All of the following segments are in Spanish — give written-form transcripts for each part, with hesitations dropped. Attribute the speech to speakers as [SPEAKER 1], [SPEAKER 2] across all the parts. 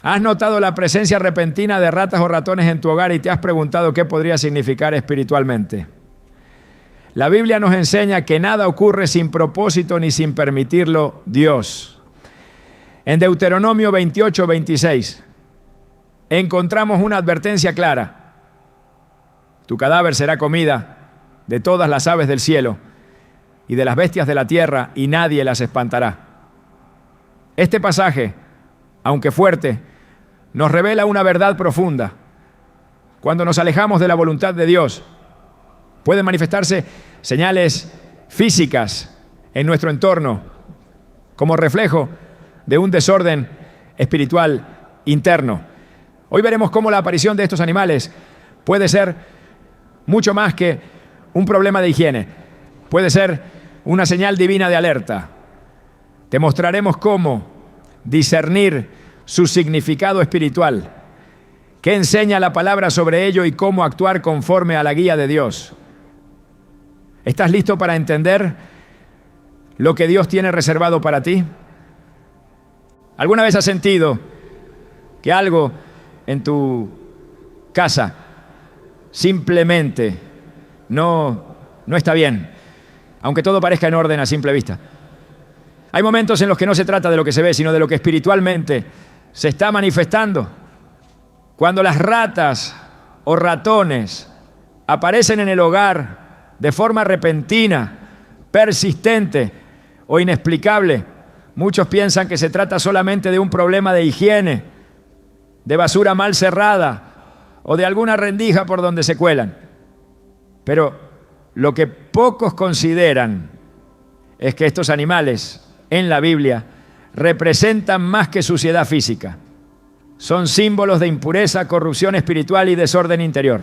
[SPEAKER 1] ¿Has notado la presencia repentina de ratas o ratones en tu hogar y te has preguntado qué podría significar espiritualmente? La Biblia nos enseña que nada ocurre sin propósito ni sin permitirlo Dios. En Deuteronomio 28:26 encontramos una advertencia clara. Tu cadáver será comida de todas las aves del cielo y de las bestias de la tierra, y nadie las espantará. Este pasaje, aunque fuerte, nos revela una verdad profunda. Cuando nos alejamos de la voluntad de Dios, pueden manifestarse señales físicas en nuestro entorno como reflejo de un desorden espiritual interno. Hoy veremos cómo la aparición de estos animales puede ser mucho más que un problema de higiene. Puede ser una señal divina de alerta. Te mostraremos cómo discernir su significado espiritual, qué enseña la palabra sobre ello y cómo actuar conforme a la guía de Dios. ¿Estás listo para entender lo que Dios tiene reservado para ti? ¿Alguna vez has sentido que algo en tu casa simplemente no está bien, aunque todo parezca en orden a simple vista? Hay momentos en los que no se trata de lo que se ve, sino de lo que espiritualmente se está manifestando. Cuando las ratas o ratones aparecen en el hogar de forma repentina, persistente o inexplicable, muchos piensan que se trata solamente de un problema de higiene, de basura mal cerrada o de alguna rendija por donde se cuelan. Pero lo que pocos consideran es que estos animales en la Biblia representan más que suciedad física. Son símbolos de impureza, corrupción espiritual y desorden interior.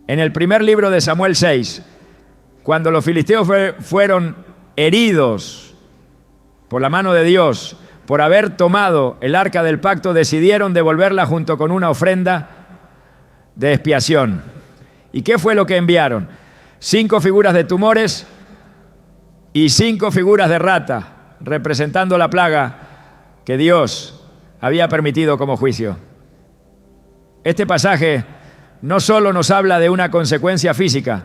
[SPEAKER 1] En el primer libro de Samuel 6, cuando los filisteos fueron heridos por la mano de Dios, por haber tomado el arca del pacto, decidieron devolverla junto con una ofrenda de expiación. ¿Y qué fue lo que enviaron? 5 figuras de tumores y 5 figuras de rata, representando la plaga que Dios había permitido como juicio. Este pasaje no solo nos habla de una consecuencia física,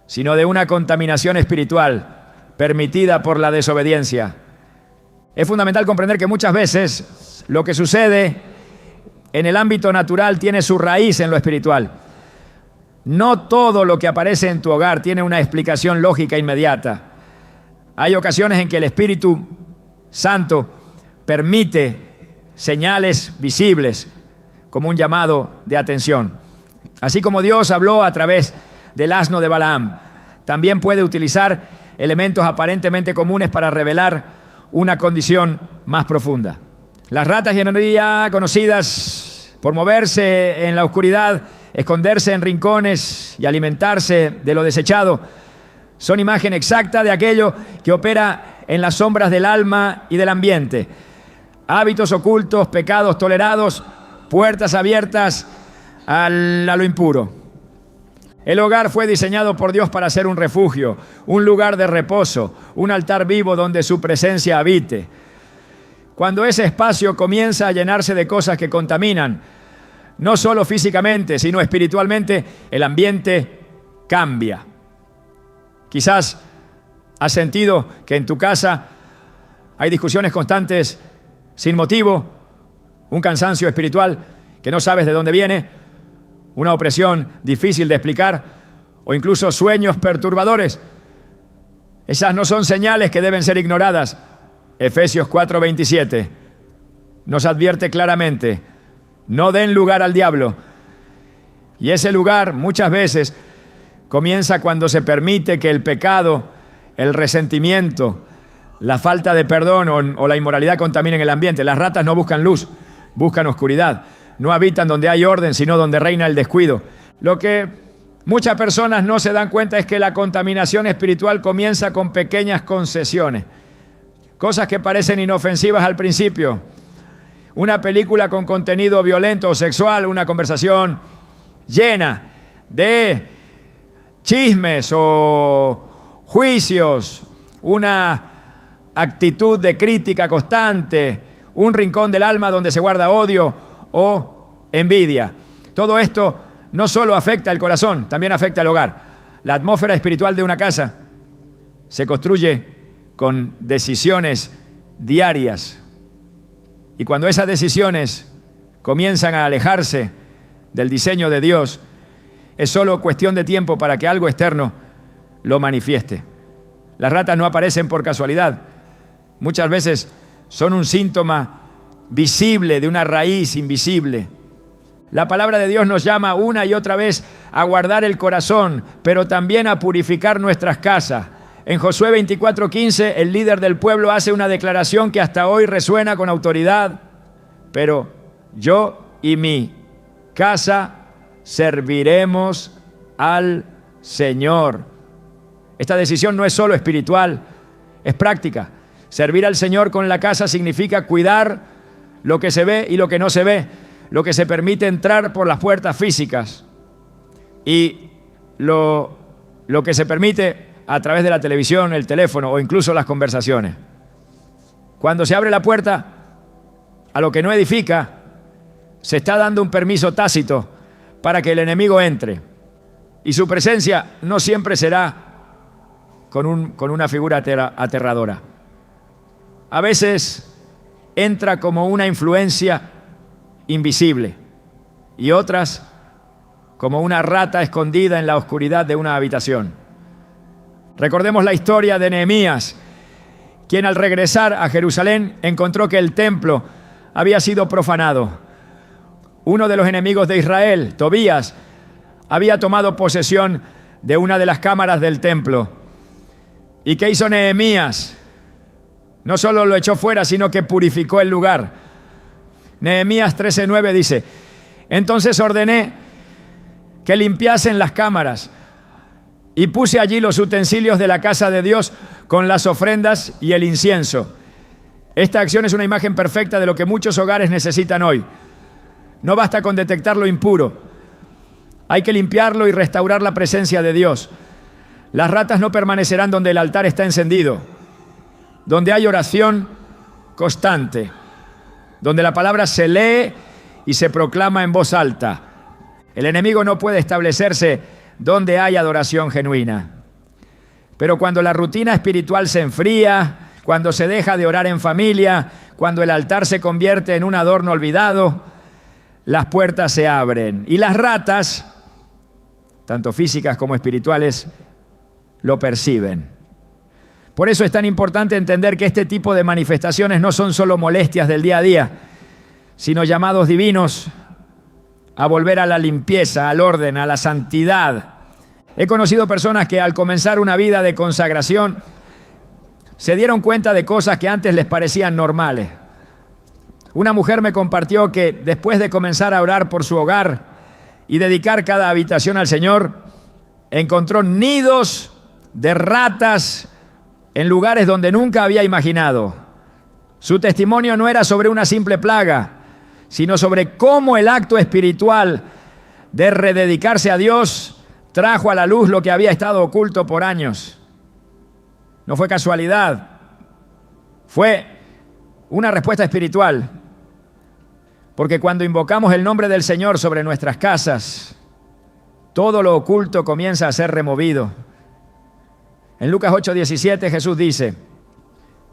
[SPEAKER 1] sino de una contaminación espiritual permitida por la desobediencia. Es fundamental comprender que muchas veces lo que sucede en el ámbito natural tiene su raíz en lo espiritual. No todo lo que aparece en tu hogar tiene una explicación lógica inmediata. Hay ocasiones en que el Espíritu Santo permite señales visibles como un llamado de atención. Así como Dios habló a través del asno de Balaam, también puede utilizar elementos aparentemente comunes para revelar una condición más profunda. Las ratas, en realidad conocidas por moverse en la oscuridad, esconderse en rincones y alimentarse de lo desechado, son imagen exacta de aquello que opera en las sombras del alma y del ambiente. Hábitos ocultos, pecados tolerados, puertas abiertas a lo impuro. El hogar fue diseñado por Dios para ser un refugio, un lugar de reposo, un altar vivo donde su presencia habite. Cuando ese espacio comienza a llenarse de cosas que contaminan, no solo físicamente, sino espiritualmente, el ambiente cambia. Quizás has sentido que en tu casa hay discusiones constantes sin motivo, un cansancio espiritual que no sabes de dónde viene, una opresión difícil de explicar o incluso sueños perturbadores. Esas no son señales que deben ser ignoradas. Efesios 4:27 nos advierte claramente: no den lugar al diablo. Y ese lugar muchas veces comienza cuando se permite que el pecado, el resentimiento, la falta de perdón o la inmoralidad contaminen el ambiente. Las ratas no buscan luz, buscan oscuridad. No habitan donde hay orden, sino donde reina el descuido. Lo que muchas personas no se dan cuenta es que la contaminación espiritual comienza con pequeñas concesiones. Cosas que parecen inofensivas al principio. Una película con contenido violento o sexual, una conversación llena de chismes o juicios, una actitud de crítica constante, un rincón del alma donde se guarda odio o envidia. Todo esto no solo afecta al corazón, también afecta al hogar. La atmósfera espiritual de una casa se construye con decisiones diarias. Y cuando esas decisiones comienzan a alejarse del diseño de Dios, es solo cuestión de tiempo para que algo externo lo manifieste. Las ratas no aparecen por casualidad. Muchas veces son un síntoma visible de una raíz invisible. La palabra de Dios nos llama una y otra vez a guardar el corazón, pero también a purificar nuestras casas. En Josué 24:15, el líder del pueblo hace una declaración que hasta hoy resuena con autoridad. Pero yo y mi casa serviremos al Señor. Esta decisión no es solo espiritual, es práctica. Servir al Señor con la casa significa cuidar lo que se ve y lo que no se ve, lo que se permite entrar por las puertas físicas y lo que se permite a través de la televisión, el teléfono o incluso las conversaciones. Cuando se abre la puerta a lo que no edifica, se está dando un permiso tácito para que el enemigo entre. Y su presencia no siempre será con una figura aterradora. A veces entra como una influencia invisible y otras como una rata escondida en la oscuridad de una habitación. Recordemos la historia de Nehemías, quien al regresar a Jerusalén encontró que el templo había sido profanado. Uno de los enemigos de Israel, Tobías, había tomado posesión de una de las cámaras del templo. ¿Y qué hizo Nehemías? No solo lo echó fuera, sino que purificó el lugar. Nehemías 13:9 dice: entonces ordené que limpiasen las cámaras y puse allí los utensilios de la casa de Dios con las ofrendas y el incienso. Esta acción es una imagen perfecta de lo que muchos hogares necesitan hoy. No basta con detectar lo impuro. Hay que limpiarlo y restaurar la presencia de Dios. Las ratas no permanecerán donde el altar está encendido, donde hay oración constante, donde la palabra se lee y se proclama en voz alta. El enemigo no puede establecerse donde hay adoración genuina. Pero cuando la rutina espiritual se enfría, cuando se deja de orar en familia, cuando el altar se convierte en un adorno olvidado, las puertas se abren y las ratas, tanto físicas como espirituales, lo perciben. Por eso es tan importante entender que este tipo de manifestaciones no son solo molestias del día a día, sino llamados divinos a volver a la limpieza, al orden, a la santidad. He conocido personas que al comenzar una vida de consagración se dieron cuenta de cosas que antes les parecían normales. Una mujer me compartió que después de comenzar a orar por su hogar y dedicar cada habitación al Señor, encontró nidos de ratas en lugares donde nunca había imaginado. Su testimonio no era sobre una simple plaga, sino sobre cómo el acto espiritual de rededicarse a Dios trajo a la luz lo que había estado oculto por años. No fue casualidad, fue una respuesta espiritual. Porque cuando invocamos el nombre del Señor sobre nuestras casas, todo lo oculto comienza a ser removido. En Lucas 8:17 Jesús dice: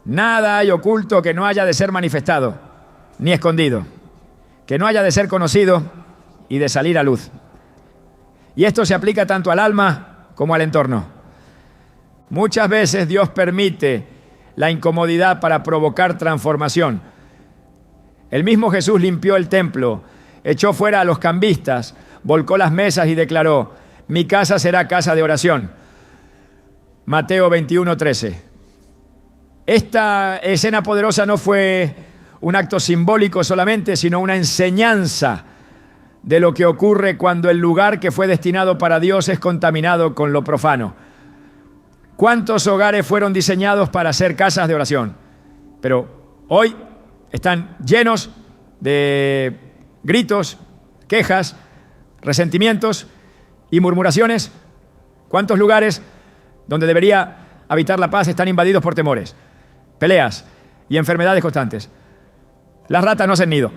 [SPEAKER 1] nada hay oculto que no haya de ser manifestado, ni escondido, que no haya de ser conocido y de salir a luz. Y esto se aplica tanto al alma como al entorno. Muchas veces Dios permite la incomodidad para provocar transformación. El mismo Jesús limpió el templo, echó fuera a los cambistas, volcó las mesas y declaró: mi casa será casa de oración. Mateo 21:13. Esta escena poderosa no fue un acto simbólico solamente, sino una enseñanza de lo que ocurre cuando el lugar que fue destinado para Dios es contaminado con lo profano. ¿Cuántos hogares fueron diseñados para ser casas de oración? Pero hoy están llenos de gritos, quejas, resentimientos y murmuraciones. ¿Cuántos lugares donde debería habitar la paz están invadidos por temores, peleas y enfermedades constantes? Las ratas no hacen nido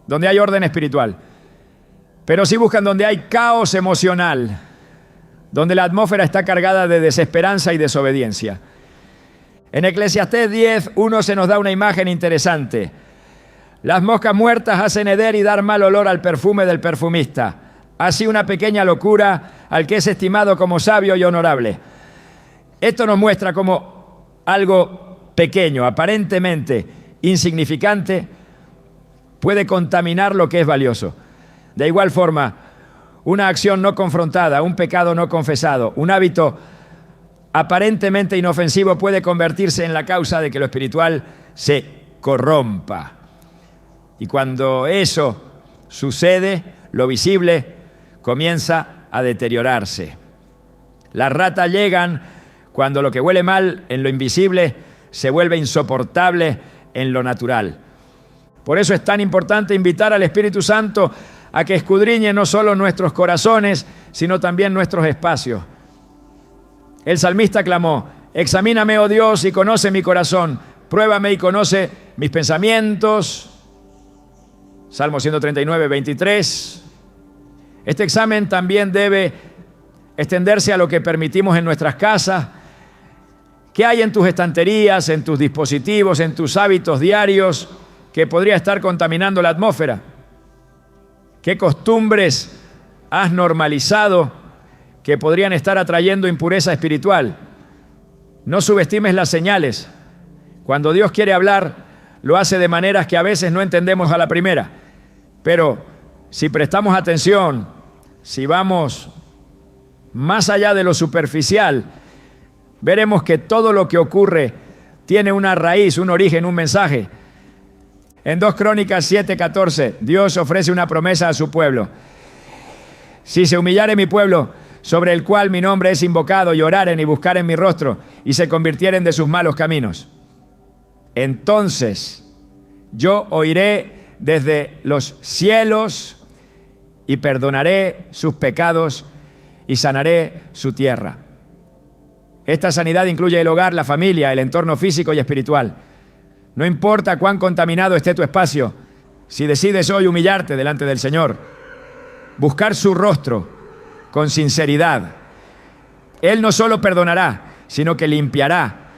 [SPEAKER 1] donde hay orden espiritual, pero sí buscan donde hay caos emocional, donde la atmósfera está cargada de desesperanza y desobediencia. En Eclesiastés 10:1 se nos da una imagen interesante. Las moscas muertas hacen heder y dar mal olor al perfume del perfumista. Así una pequeña locura al que es estimado como sabio y honorable. Esto nos muestra como algo pequeño, aparentemente insignificante, puede contaminar lo que es valioso. De igual forma, una acción no confrontada, un pecado no confesado, un hábito aparentemente inofensivo puede convertirse en la causa de que lo espiritual se corrompa. Y cuando eso sucede, lo visible comienza a deteriorarse. Las ratas llegan cuando lo que huele mal en lo invisible se vuelve insoportable en lo natural. Por eso es tan importante invitar al Espíritu Santo a que escudriñe no solo nuestros corazones, sino también nuestros espacios. El salmista clamó: examíname, oh Dios, y conoce mi corazón, pruébame y conoce mis pensamientos. Salmo 139, 23. Este examen también debe extenderse a lo que permitimos en nuestras casas. ¿Qué hay en tus estanterías, en tus dispositivos, en tus hábitos diarios que podría estar contaminando la atmósfera? ¿Qué costumbres has normalizado que podrían estar atrayendo impureza espiritual? No subestimes las señales. Cuando Dios quiere hablar, lo hace de maneras que a veces no entendemos a la primera. Pero si prestamos atención, si vamos más allá de lo superficial, veremos que todo lo que ocurre tiene una raíz, un origen, un mensaje. En 2 Crónicas 7:14, Dios ofrece una promesa a su pueblo. Si se humillare mi pueblo, sobre el cual mi nombre es invocado, y oraren y buscaren mi rostro, y se convirtieren de sus malos caminos, entonces yo oiré desde los cielos y perdonaré sus pecados y sanaré su tierra. Esta sanidad incluye el hogar, la familia, el entorno físico y espiritual. No importa cuán contaminado esté tu espacio, si decides hoy humillarte delante del Señor, buscar su rostro con sinceridad, Él no solo perdonará, sino que limpiará,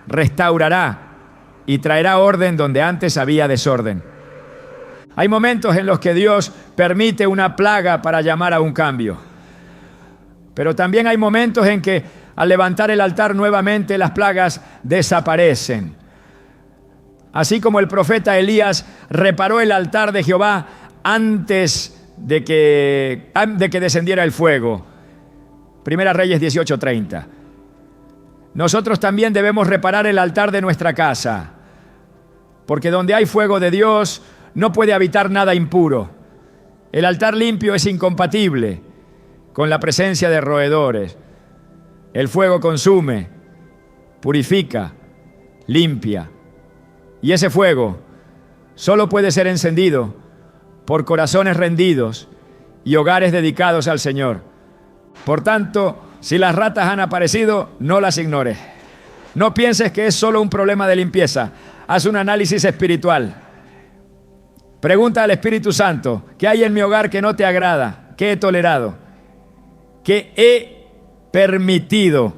[SPEAKER 1] restaurará y traerá orden donde antes había desorden. Hay momentos en los que Dios permite una plaga para llamar a un cambio. Pero también hay momentos en que al levantar el altar nuevamente las plagas desaparecen. Así como el profeta Elías reparó el altar de Jehová antes de que descendiera el fuego. Primera Reyes 18:30. Nosotros también debemos reparar el altar de nuestra casa, porque donde hay fuego de Dios no puede habitar nada impuro. El altar limpio es incompatible con la presencia de roedores. El fuego consume, purifica, limpia. Y ese fuego solo puede ser encendido por corazones rendidos y hogares dedicados al Señor. Por tanto, si las ratas han aparecido, no las ignores. No pienses que es solo un problema de limpieza. Haz un análisis espiritual. Pregunta al Espíritu Santo: ¿qué hay en mi hogar que no te agrada? ¿Qué he tolerado? ¿Qué he permitido?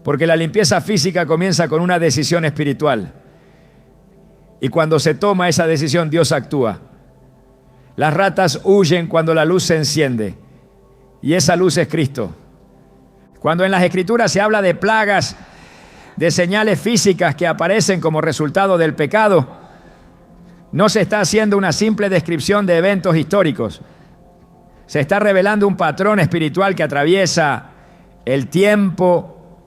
[SPEAKER 1] Porque la limpieza física comienza con una decisión espiritual. Y cuando se toma esa decisión, Dios actúa. Las ratas huyen cuando la luz se enciende. Y esa luz es Cristo. Cuando en las Escrituras se habla de plagas, de señales físicas que aparecen como resultado del pecado, no se está haciendo una simple descripción de eventos históricos. Se está revelando un patrón espiritual que atraviesa el tiempo,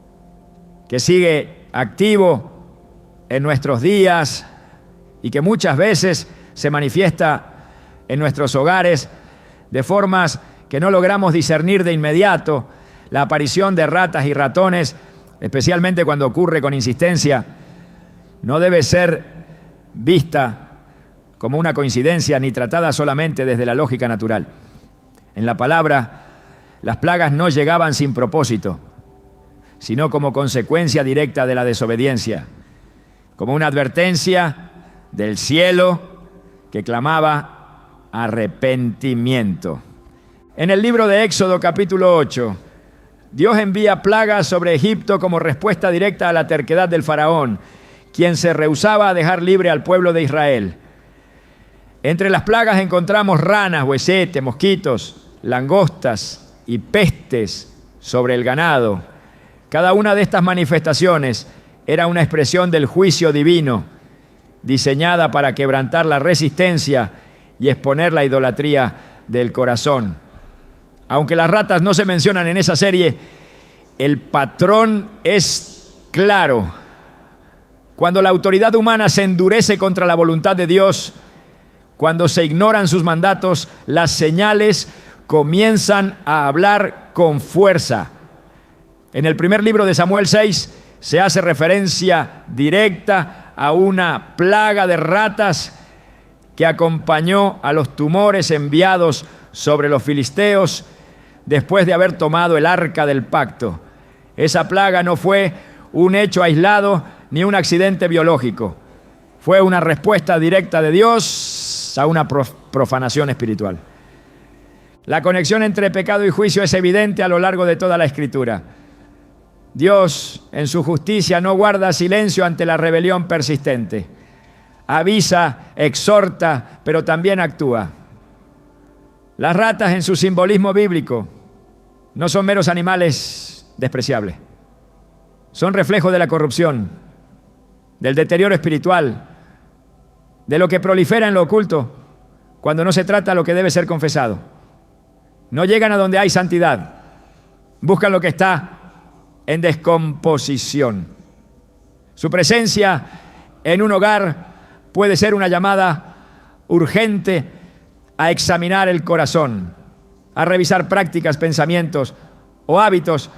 [SPEAKER 1] que sigue activo en nuestros días y que muchas veces se manifiesta en nuestros hogares de formas que no logramos discernir de inmediato. La aparición de ratas y ratones, especialmente cuando ocurre con insistencia, no debe ser vista como una coincidencia ni tratada solamente desde la lógica natural. En la palabra, las plagas no llegaban sin propósito, sino como consecuencia directa de la desobediencia, como una advertencia del cielo que clamaba arrepentimiento. En el libro de Éxodo capítulo 8, Dios envía plagas sobre Egipto como respuesta directa a la terquedad del faraón, quien se rehusaba a dejar libre al pueblo de Israel. Entre las plagas encontramos ranas, huesetes, mosquitos, langostas y pestes sobre el ganado. Cada una de estas manifestaciones era una expresión del juicio divino, diseñada para quebrantar la resistencia y exponer la idolatría del corazón. Aunque las ratas no se mencionan en esa serie, el patrón es claro. Cuando la autoridad humana se endurece contra la voluntad de Dios, cuando se ignoran sus mandatos, las señales comienzan a hablar con fuerza. En el primer libro de Samuel 6 se hace referencia directa a una plaga de ratas que acompañó a los tumores enviados sobre los filisteos después de haber tomado el arca del pacto. Esa plaga no fue un hecho aislado ni un accidente biológico. Fue una respuesta directa de Dios a una profanación espiritual. La conexión entre pecado y juicio es evidente a lo largo de toda la Escritura. Dios, en su justicia, no guarda silencio ante la rebelión persistente. Avisa, exhorta, pero también actúa. Las ratas, en su simbolismo bíblico, no son meros animales despreciables. Son reflejo de la corrupción, del deterioro espiritual, de lo que prolifera en lo oculto cuando no se trata lo que debe ser confesado. No llegan a donde hay santidad. Buscan lo que está en descomposición. Su presencia en un hogar puede ser una llamada urgente a examinar el corazón, a revisar prácticas, pensamientos o hábitos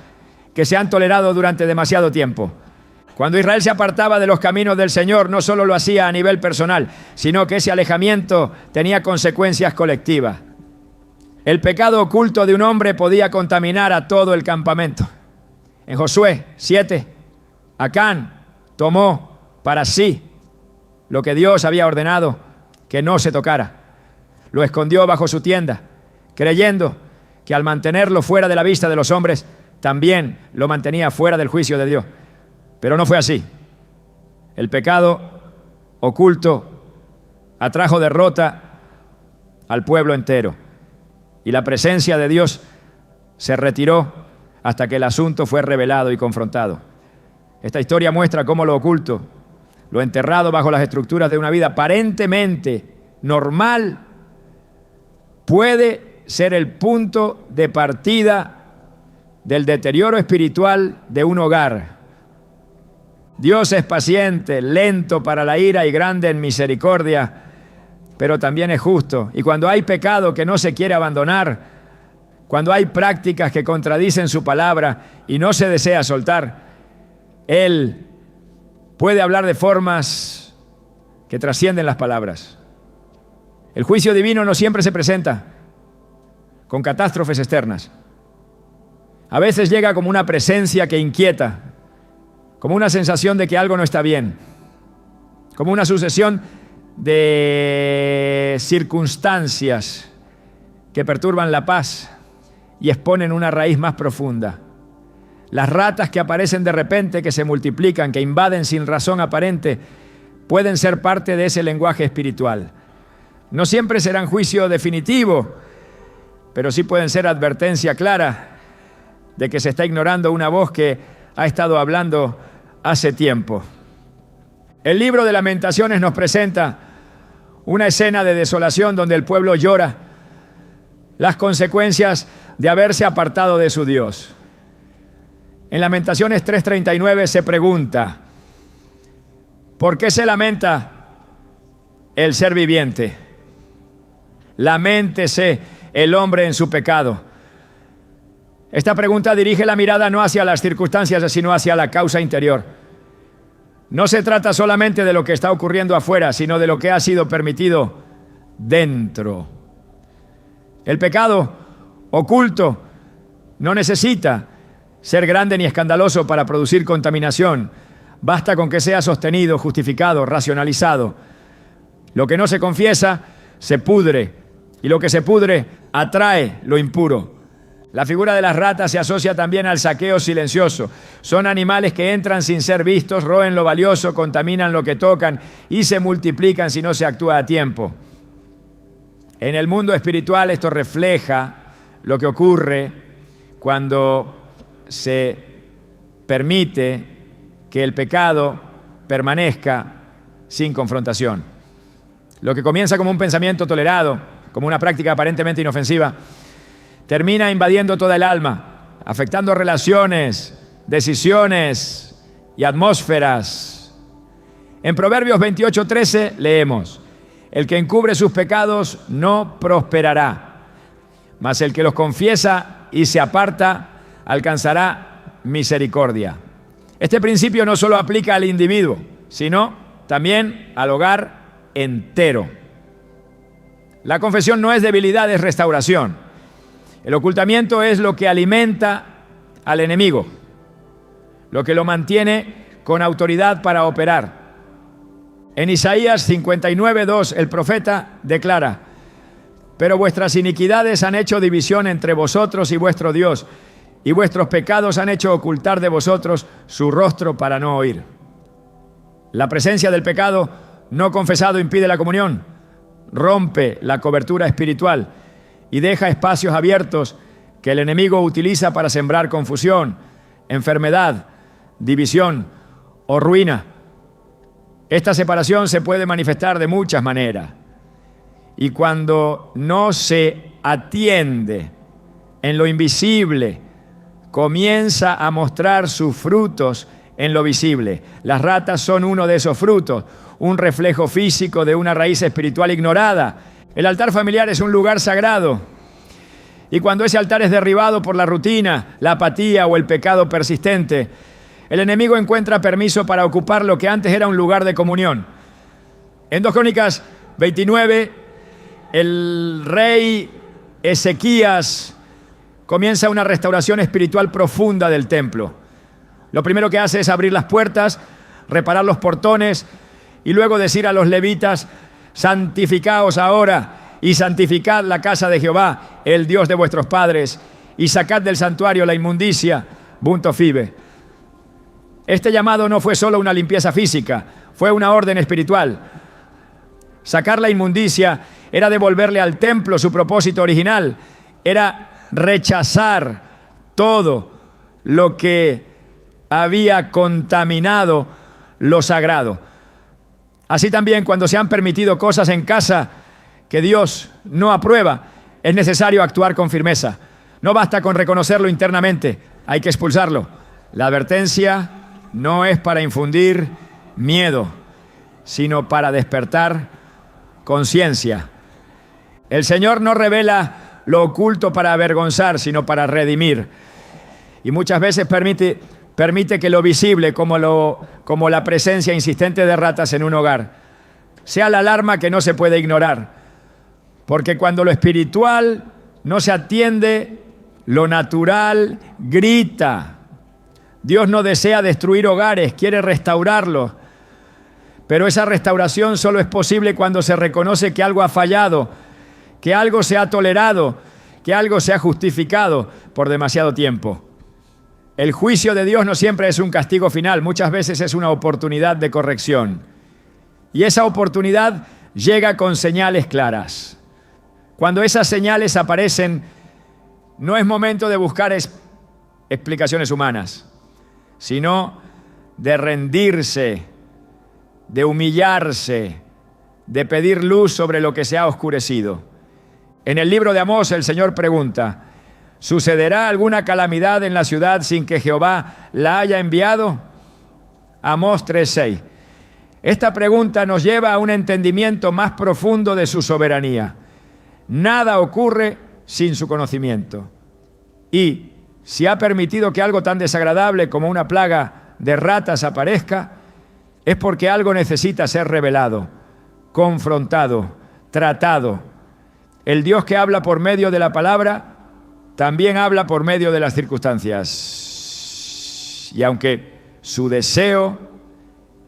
[SPEAKER 1] que se han tolerado durante demasiado tiempo. Cuando Israel se apartaba de los caminos del Señor, no solo lo hacía a nivel personal, sino que ese alejamiento tenía consecuencias colectivas. El pecado oculto de un hombre podía contaminar a todo el campamento. En Josué 7, Acán tomó para sí lo que Dios había ordenado que no se tocara. Lo escondió bajo su tienda, creyendo que al mantenerlo fuera de la vista de los hombres, también lo mantenía fuera del juicio de Dios. Pero no fue así. El pecado oculto atrajo derrota al pueblo entero. Y la presencia de Dios se retiró hasta que el asunto fue revelado y confrontado. Esta historia muestra cómo lo oculto, lo enterrado bajo las estructuras de una vida aparentemente normal, puede ser el punto de partida del deterioro espiritual de un hogar. Dios es paciente, lento para la ira y grande en misericordia, pero también es justo. Y cuando hay pecado que no se quiere abandonar, cuando hay prácticas que contradicen su palabra y no se desea soltar, Él puede hablar de formas que trascienden las palabras. El juicio divino no siempre se presenta con catástrofes externas. A veces llega como una presencia que inquieta, como una sensación de que algo no está bien, como una sucesión de circunstancias que perturban la paz y exponen una raíz más profunda. Las ratas que aparecen de repente, que se multiplican, que invaden sin razón aparente, pueden ser parte de ese lenguaje espiritual. No siempre serán juicio definitivo, pero sí pueden ser advertencia clara de que se está ignorando una voz que ha estado hablando hace tiempo. El libro de Lamentaciones nos presenta una escena de desolación donde el pueblo llora las consecuencias de haberse apartado de su Dios. En Lamentaciones 3:39 se pregunta: ¿por qué se lamenta el ser viviente? Laméntese el hombre en su pecado. Esta pregunta dirige la mirada no hacia las circunstancias, sino hacia la causa interior. No se trata solamente de lo que está ocurriendo afuera, sino de lo que ha sido permitido dentro. El pecado oculto no necesita ser grande ni escandaloso para producir contaminación. Basta con que sea sostenido, justificado, racionalizado. Lo que no se confiesa se pudre, y lo que se pudre atrae lo impuro. La figura de las ratas se asocia también al saqueo silencioso. Son animales que entran sin ser vistos, roen lo valioso, contaminan lo que tocan y se multiplican si no se actúa a tiempo. En el mundo espiritual esto refleja lo que ocurre cuando se permite que el pecado permanezca sin confrontación. Lo que comienza como un pensamiento tolerado, como una práctica aparentemente inofensiva, termina invadiendo toda el alma, afectando relaciones, decisiones y atmósferas. En Proverbios 28:13 leemos: el que encubre sus pecados no prosperará, mas el que los confiesa y se aparta alcanzará misericordia. Este principio no solo aplica al individuo, sino también al hogar entero. La confesión no es debilidad, es restauración. El ocultamiento es lo que alimenta al enemigo, lo que lo mantiene con autoridad para operar. En Isaías 59:2 el profeta declara: pero vuestras iniquidades han hecho división entre vosotros y vuestro Dios, y vuestros pecados han hecho ocultar de vosotros su rostro para no oír. La presencia del pecado no confesado impide la comunión, rompe la cobertura espiritual y deja espacios abiertos que el enemigo utiliza para sembrar confusión, enfermedad, división o ruina. Esta separación se puede manifestar de muchas maneras, y cuando no se atiende en lo invisible, comienza a mostrar sus frutos en lo visible. Las ratas son uno de esos frutos, un reflejo físico de una raíz espiritual ignorada. El altar familiar es un lugar sagrado, y cuando ese altar es derribado por la rutina, la apatía o el pecado persistente, el enemigo encuentra permiso para ocupar lo que antes era un lugar de comunión. En 2 Crónicas 29, el rey Ezequías comienza una restauración espiritual profunda del templo. Lo primero que hace es abrir las puertas, reparar los portones y luego decir a los levitas: santificaos ahora y santificad la casa de Jehová, el Dios de vuestros padres, y sacad del santuario la inmundicia, bunto fibe. Este llamado no fue solo una limpieza física, fue una orden espiritual. Sacar la inmundicia era devolverle al templo su propósito original, era rechazar todo lo que había contaminado lo sagrado. Así también, cuando se han permitido cosas en casa que Dios no aprueba, es necesario actuar con firmeza. No basta con reconocerlo internamente, hay que expulsarlo. La advertencia no es para infundir miedo, sino para despertar conciencia. El Señor no revela lo oculto para avergonzar, sino para redimir. Y muchas veces permite que lo visible, como la presencia insistente de ratas en un hogar, sea la alarma que no se puede ignorar. Porque cuando lo espiritual no se atiende, lo natural grita. Dios no desea destruir hogares, quiere restaurarlos. Pero esa restauración solo es posible cuando se reconoce que algo ha fallado, que algo se ha tolerado, que algo se ha justificado por demasiado tiempo. El juicio de Dios no siempre es un castigo final, muchas veces es una oportunidad de corrección. Y esa oportunidad llega con señales claras. Cuando esas señales aparecen, no es momento de buscar explicaciones humanas, sino de rendirse, de humillarse, de pedir luz sobre lo que se ha oscurecido. En el libro de Amós el Señor pregunta: ¿sucederá alguna calamidad en la ciudad sin que Jehová la haya enviado? Amós 3:6. Esta pregunta nos lleva a un entendimiento más profundo de su soberanía. Nada ocurre sin su conocimiento. Y si ha permitido que algo tan desagradable como una plaga de ratas aparezca, es porque algo necesita ser revelado, confrontado, tratado. El Dios que habla por medio de la palabra también habla por medio de las circunstancias. Y aunque su deseo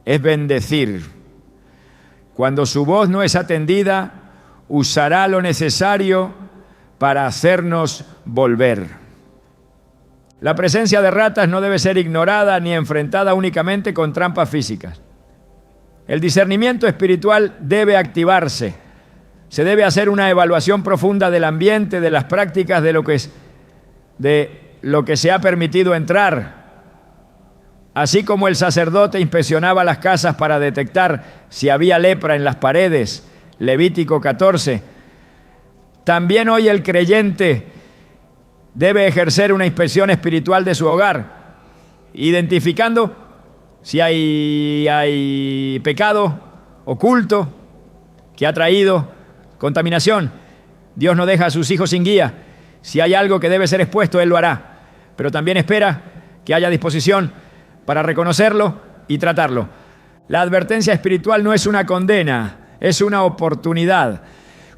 [SPEAKER 1] es bendecir, Cuando su voz no es atendida, usará lo necesario para hacernos volver. La presencia de ratas no debe ser ignorada ni enfrentada únicamente con trampas físicas. El discernimiento espiritual debe activarse. Se debe hacer una evaluación profunda del ambiente, de las prácticas, de lo que se ha permitido entrar. Así como el sacerdote inspeccionaba las casas para detectar si había lepra en las paredes, Levítico 14, también hoy el creyente debe ejercer una inspección espiritual de su hogar, identificando si hay pecado oculto que ha traído contaminación. Dios no deja a sus hijos sin guía. Si hay algo que debe ser expuesto, Él lo hará. Pero también espera que haya disposición para reconocerlo y tratarlo. La advertencia espiritual no es una condena, es una oportunidad.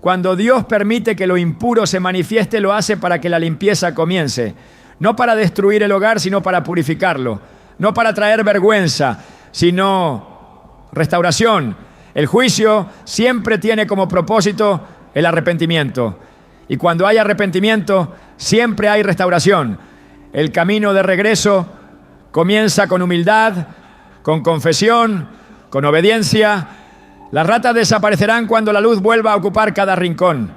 [SPEAKER 1] Cuando Dios permite que lo impuro se manifieste, lo hace para que la limpieza comience. No para destruir el hogar, sino para purificarlo. No para traer vergüenza, sino restauración. El juicio siempre tiene como propósito el arrepentimiento. Y cuando hay arrepentimiento, siempre hay restauración. El camino de regreso comienza con humildad, con confesión, con obediencia. Las ratas desaparecerán cuando la luz vuelva a ocupar cada rincón,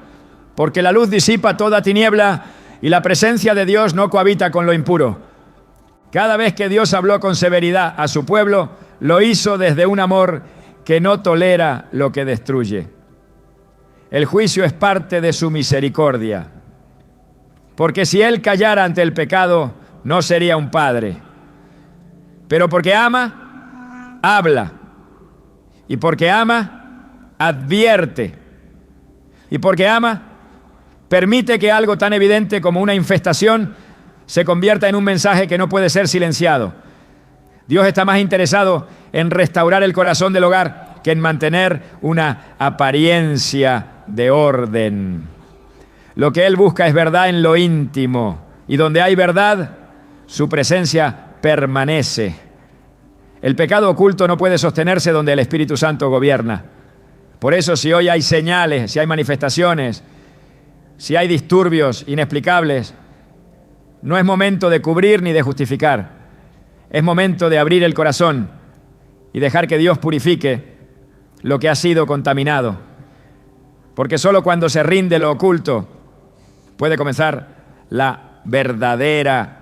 [SPEAKER 1] porque la luz disipa toda tiniebla y la presencia de Dios no cohabita con lo impuro. Cada vez que Dios habló con severidad a su pueblo, lo hizo desde un amor que no tolera lo que destruye. El juicio es parte de su misericordia, porque si Él callara ante el pecado, no sería un padre. Pero porque ama, habla. Y porque ama, advierte. Y porque ama, permite que algo tan evidente como una infestación se convierta en un mensaje que no puede ser silenciado. Dios está más interesado en restaurar el corazón del hogar que en mantener una apariencia de orden. Lo que Él busca es verdad en lo íntimo, y donde hay verdad, su presencia permanece. El pecado oculto no puede sostenerse donde el Espíritu Santo gobierna. Por eso, si hoy hay señales, si hay manifestaciones, si hay disturbios inexplicables, no es momento de cubrir ni de justificar. Es momento de abrir el corazón y dejar que Dios purifique lo que ha sido contaminado. Porque solo cuando se rinde lo oculto puede comenzar la verdadera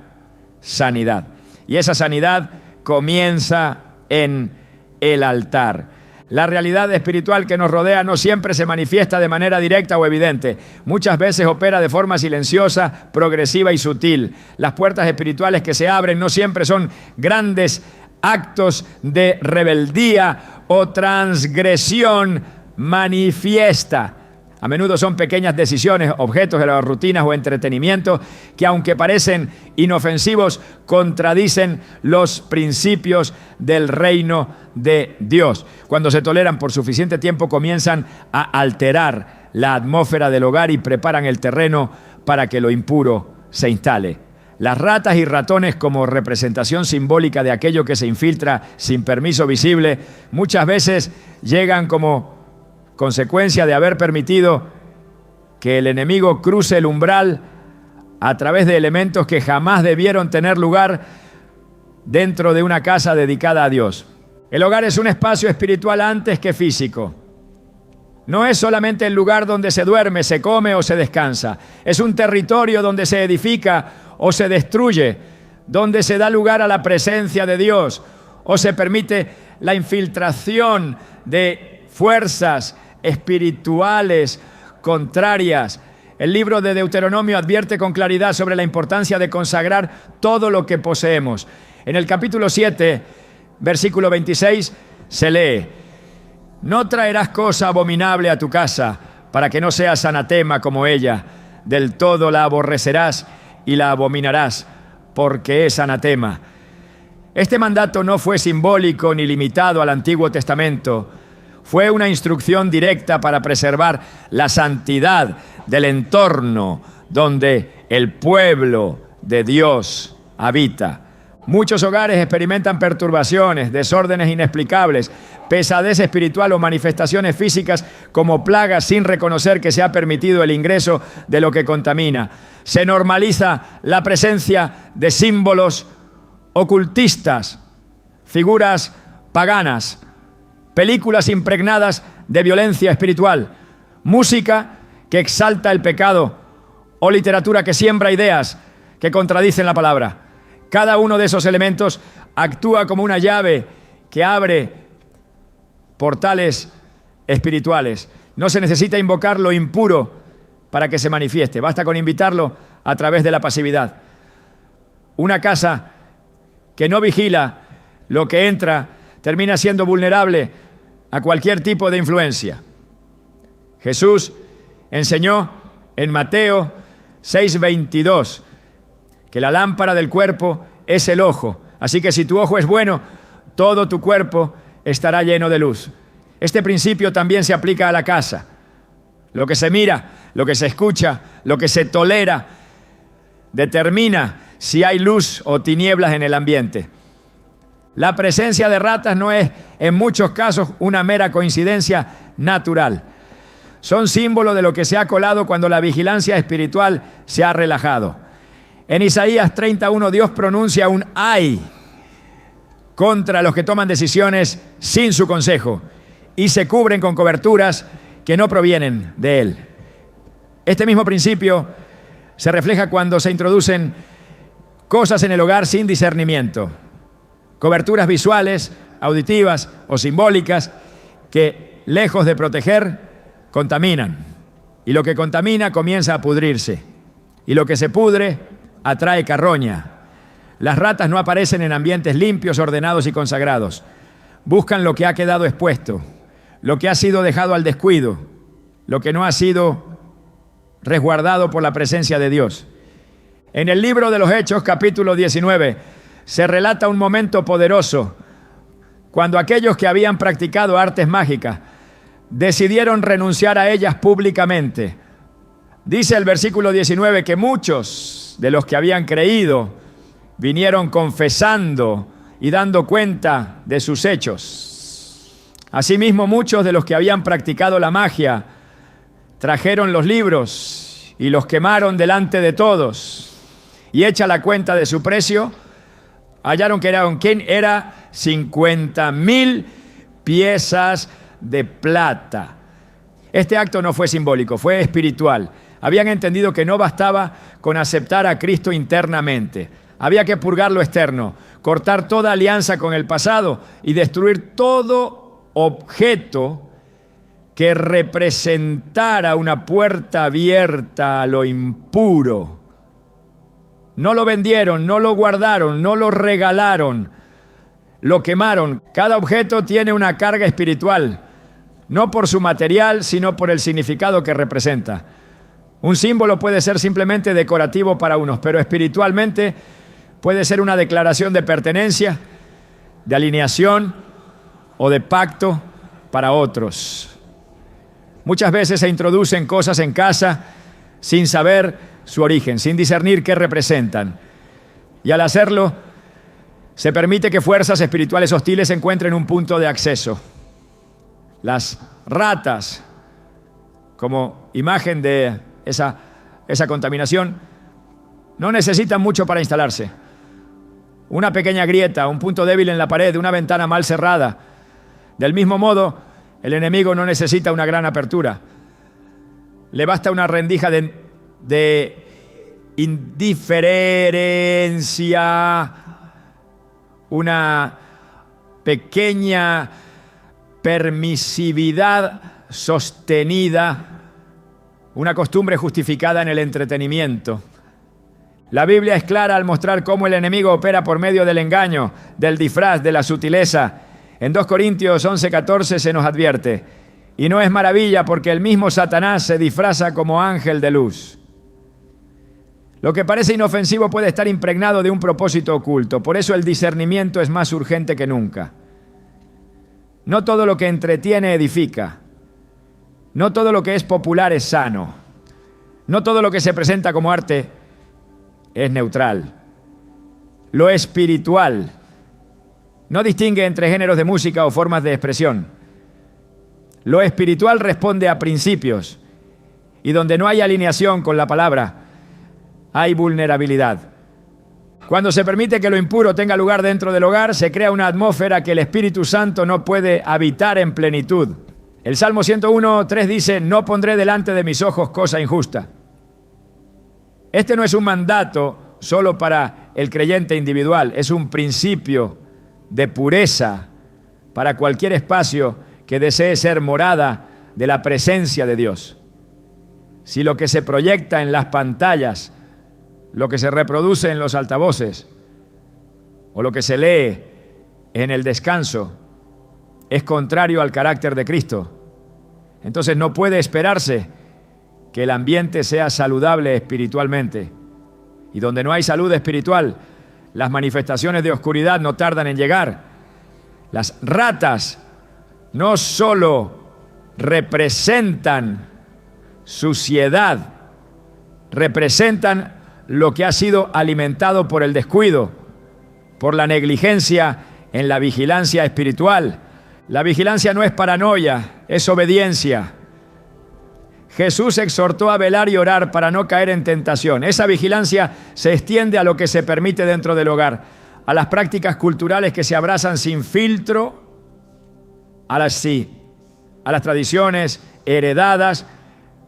[SPEAKER 1] sanidad. Y esa sanidad comienza en el altar. La realidad espiritual que nos rodea no siempre se manifiesta de manera directa o evidente. Muchas veces opera de forma silenciosa, progresiva y sutil. Las puertas espirituales que se abren no siempre son grandes actos de rebeldía o transgresión manifiesta. A menudo son pequeñas decisiones, objetos de las rutinas o entretenimiento que, aunque parecen inofensivos, contradicen los principios del reino de Dios. Cuando se toleran por suficiente tiempo, comienzan a alterar la atmósfera del hogar y preparan el terreno para que lo impuro se instale. Las ratas y ratones, como representación simbólica de aquello que se infiltra sin permiso visible, muchas veces llegan como consecuencia de haber permitido que el enemigo cruce el umbral a través de elementos que jamás debieron tener lugar dentro de una casa dedicada a Dios. El hogar es un espacio espiritual antes que físico. No es solamente el lugar donde se duerme, se come o se descansa. Es un territorio donde se edifica o se destruye, donde se da lugar a la presencia de Dios o se permite la infiltración de fuerzas espirituales contrarias. El libro de Deuteronomio advierte con claridad sobre la importancia de consagrar todo lo que poseemos. En el capítulo 7, versículo 26, se lee: no traerás cosa abominable a tu casa, para que no seas anatema como ella. Del todo la aborrecerás y la abominarás, porque es anatema. Este mandato no fue simbólico ni limitado al Antiguo Testamento. Fue una instrucción directa para preservar la santidad del entorno donde el pueblo de Dios habita. Muchos hogares experimentan perturbaciones, desórdenes inexplicables, pesadez espiritual o manifestaciones físicas como plagas sin reconocer que se ha permitido el ingreso de lo que contamina. Se normaliza la presencia de símbolos ocultistas, figuras paganas, películas impregnadas de violencia espiritual, música que exalta el pecado o literatura que siembra ideas que contradicen la palabra. Cada uno de esos elementos actúa como una llave que abre portales espirituales. No se necesita invocar lo impuro para que se manifieste, basta con invitarlo a través de la pasividad. Una casa que no vigila lo que entra termina siendo vulnerable a cualquier tipo de influencia. Jesús enseñó en Mateo 6:22 que la lámpara del cuerpo es el ojo. Así que si tu ojo es bueno, todo tu cuerpo estará lleno de luz. Este principio también se aplica a la casa. Lo que se mira, lo que se escucha, lo que se tolera, determina si hay luz o tinieblas en el ambiente. La presencia de ratas no es, en muchos casos, una mera coincidencia natural. Son símbolo de lo que se ha colado cuando la vigilancia espiritual se ha relajado. En Isaías 31, Dios pronuncia un ay contra los que toman decisiones sin su consejo y se cubren con coberturas que no provienen de Él. Este mismo principio se refleja cuando se introducen cosas en el hogar sin discernimiento, coberturas visuales, auditivas o simbólicas que, lejos de proteger, contaminan. Y lo que contamina comienza a pudrirse. Y lo que se pudre atrae carroña. Las ratas no aparecen en ambientes limpios, ordenados y consagrados. Buscan lo que ha quedado expuesto, lo que ha sido dejado al descuido, lo que no ha sido resguardado por la presencia de Dios. En el libro de los Hechos, capítulo 19, se relata un momento poderoso cuando aquellos que habían practicado artes mágicas decidieron renunciar a ellas públicamente. Dice el versículo 19 que muchos de los que habían creído vinieron confesando y dando cuenta de sus hechos. Asimismo, muchos de los que habían practicado la magia trajeron los libros y los quemaron delante de todos. Y hecha la cuenta de su precio, hallaron que era 50,000 piezas de plata. Este acto no fue simbólico, fue espiritual. Habían entendido que no bastaba con aceptar a Cristo internamente. Había que purgar lo externo, cortar toda alianza con el pasado y destruir todo objeto que representara una puerta abierta a lo impuro. No lo vendieron, no lo guardaron, no lo regalaron, lo quemaron. Cada objeto tiene una carga espiritual, no por su material, sino por el significado que representa. Un símbolo puede ser simplemente decorativo para unos, pero espiritualmente puede ser una declaración de pertenencia, de alineación o de pacto para otros. Muchas veces se introducen cosas en casa sin saber su origen, sin discernir qué representan. Y al hacerlo, se permite que fuerzas espirituales hostiles encuentren un punto de acceso. Las ratas, como imagen de esa contaminación, no necesitan mucho para instalarse. Una pequeña grieta, un punto débil en la pared, una ventana mal cerrada. Del mismo modo, el enemigo no necesita una gran apertura. Le basta una rendija de indiferencia, una pequeña permisividad sostenida, una costumbre justificada en el entretenimiento. La Biblia es clara al mostrar cómo el enemigo opera por medio del engaño, del disfraz, de la sutileza. En 2 Corintios 11:14 se nos advierte: y no es maravilla porque el mismo Satanás se disfraza como ángel de luz. Lo que parece inofensivo puede estar impregnado de un propósito oculto. Por eso el discernimiento es más urgente que nunca. No todo lo que entretiene edifica. No todo lo que es popular es sano. No todo lo que se presenta como arte es neutral. Lo espiritual, No distingue entre géneros de música o formas de expresión. Lo espiritual responde a principios, y donde no hay alineación con la palabra, hay vulnerabilidad. Cuando se permite que lo impuro tenga lugar dentro del hogar, se crea una atmósfera que el Espíritu Santo no puede habitar en plenitud. El Salmo 101:3 dice: no pondré delante de mis ojos cosa injusta. Este no es un mandato solo para el creyente individual, es un principio de pureza para cualquier espacio que desee ser morada de la presencia de Dios. Si lo que se proyecta en las pantallas, lo que se reproduce en los altavoces o lo que se lee en el descanso es contrario al carácter de Cristo, entonces no puede esperarse que el ambiente sea saludable espiritualmente. Y donde no hay salud espiritual, las manifestaciones de oscuridad no tardan en llegar. Las ratas no solo representan suciedad, representan lo que ha sido alimentado por el descuido, por la negligencia en la vigilancia espiritual. La vigilancia no es paranoia, es obediencia. Jesús exhortó a velar y orar para no caer en tentación. Esa vigilancia se extiende a lo que se permite dentro del hogar, a las prácticas culturales que se abrazan sin filtro, a las tradiciones heredadas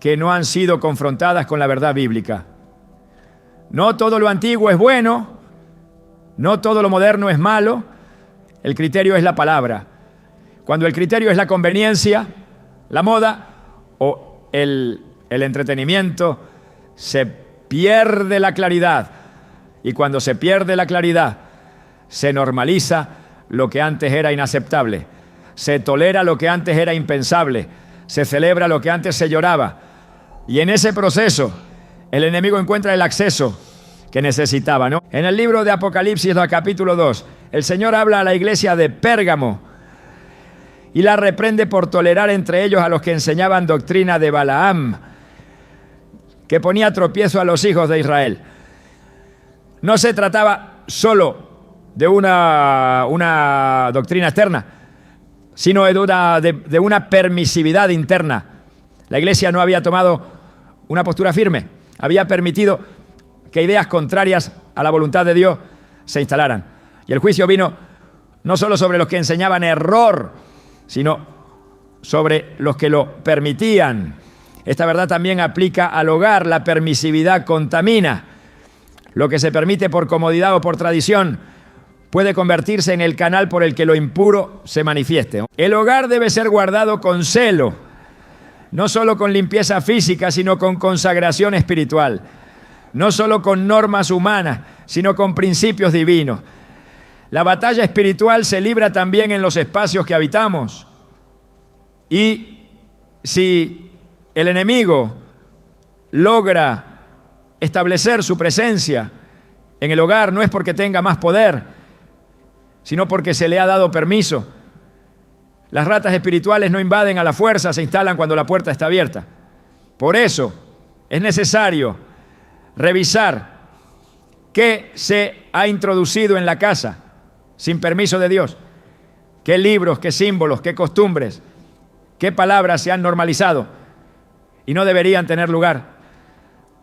[SPEAKER 1] que no han sido confrontadas con la verdad bíblica. No todo lo antiguo es bueno, no todo lo moderno es malo, el criterio es la palabra. Cuando el criterio es la conveniencia, la moda o el entretenimiento, se pierde la claridad. Y cuando se pierde la claridad, se normaliza lo que antes era inaceptable. Se tolera lo que antes era impensable. Se celebra lo que antes se lloraba. Y en ese proceso, el enemigo encuentra el acceso que necesitaba, ¿no? En el libro de Apocalipsis, capítulo 2, el Señor habla a la iglesia de Pérgamo y la reprende por tolerar entre ellos a los que enseñaban doctrina de Balaam, que ponía tropiezo a los hijos de Israel. No se trataba solo de una doctrina externa, sino de una permisividad interna. La iglesia no había tomado una postura firme, había permitido que ideas contrarias a la voluntad de Dios se instalaran. Y el juicio vino no solo sobre los que enseñaban error, sino sobre los que lo permitían. Esta verdad también aplica al hogar. La permisividad contamina. Lo que se permite por comodidad o por tradición puede convertirse en el canal por el que lo impuro se manifieste. El hogar debe ser guardado con celo, no solo con limpieza física, sino con consagración espiritual. No solo con normas humanas, sino con principios divinos. La batalla espiritual se libra también en los espacios que habitamos. Y si el enemigo logra establecer su presencia en el hogar, no es porque tenga más poder, sino porque se le ha dado permiso. Las ratas espirituales no invaden a la fuerza, se instalan cuando la puerta está abierta. Por eso es necesario revisar qué se ha introducido en la casa sin permiso de Dios, qué libros, qué símbolos, qué costumbres, qué palabras se han normalizado y no deberían tener lugar.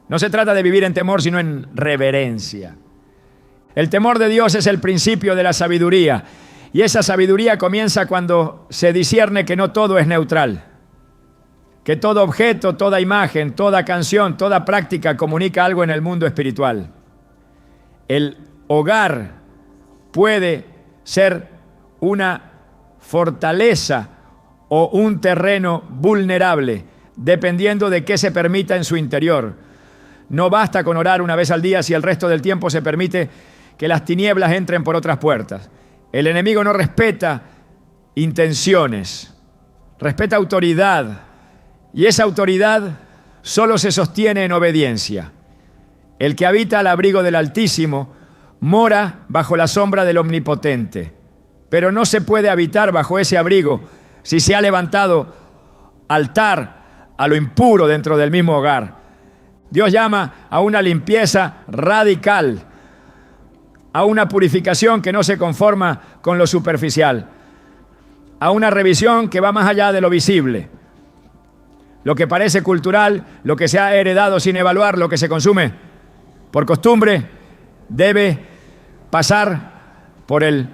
[SPEAKER 1] No se trata de vivir en temor, sino en reverencia. El temor de Dios es el principio de la sabiduría, y esa sabiduría comienza cuando se discierne que no todo es neutral, que todo objeto, toda imagen, toda canción, toda práctica comunica algo en el mundo espiritual. El hogar puede ser una fortaleza o un terreno vulnerable, dependiendo de qué se permita en su interior. No basta con orar una vez al día si el resto del tiempo se permite que las tinieblas entren por otras puertas. El enemigo no respeta intenciones, respeta autoridad, y esa autoridad solo se sostiene en obediencia. El que habita al abrigo del Altísimo mora bajo la sombra del Omnipotente, pero no se puede habitar bajo ese abrigo si se ha levantado altar a lo impuro dentro del mismo hogar. Dios llama a una limpieza radical. a una purificación que no se conforma con lo superficial, a una revisión que va más allá de lo visible. Lo que parece cultural, lo que se ha heredado sin evaluar, lo que se consume por costumbre, debe pasar por el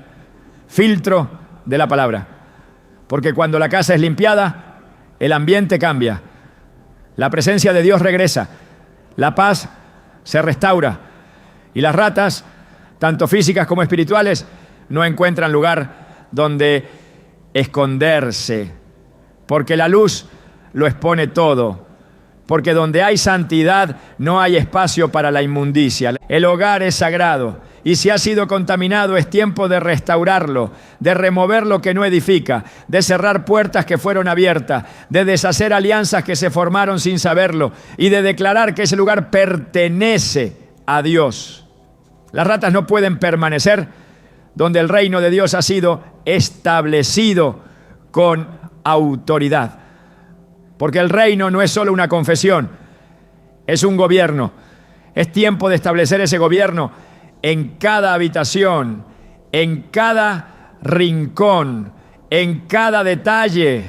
[SPEAKER 1] filtro de la palabra. Porque cuando la casa es limpiada, el ambiente cambia. La presencia de Dios regresa. La paz se restaura. Y las ratas, tanto físicas como espirituales, no encuentran lugar donde esconderse. Porque la luz lo expone todo. Porque donde hay santidad no hay espacio para la inmundicia. El hogar es sagrado y si ha sido contaminado es tiempo de restaurarlo, de remover lo que no edifica, de cerrar puertas que fueron abiertas, de deshacer alianzas que se formaron sin saberlo y de declarar que ese lugar pertenece a Dios. Las ratas no pueden permanecer donde el reino de Dios ha sido establecido con autoridad. Porque el reino no es solo una confesión, es un gobierno. Es tiempo de establecer ese gobierno en cada habitación, en cada rincón, en cada detalle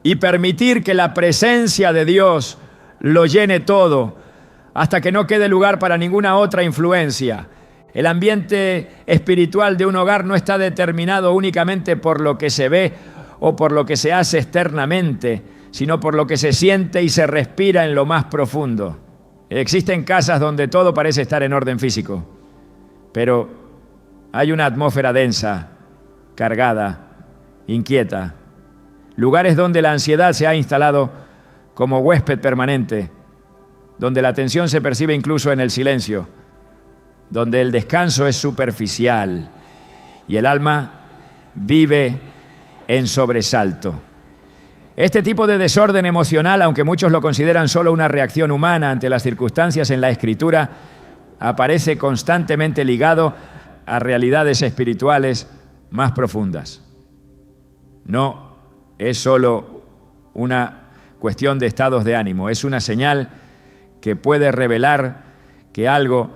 [SPEAKER 1] y permitir que la presencia de Dios lo llene todo hasta que no quede lugar para ninguna otra influencia. El ambiente espiritual de un hogar no está determinado únicamente por lo que se ve o por lo que se hace externamente, sino por lo que se siente y se respira en lo más profundo. Existen casas donde todo parece estar en orden físico, pero hay una atmósfera densa, cargada, inquieta. Lugares donde la ansiedad se ha instalado como huésped permanente, donde la tensión se percibe incluso en el silencio, donde el descanso es superficial y el alma vive en sobresalto. Este tipo de desorden emocional, aunque muchos lo consideran solo una reacción humana ante las circunstancias en la Escritura, aparece constantemente ligado a realidades espirituales más profundas. No es solo una cuestión de estados de ánimo, es una señal que puede revelar que algo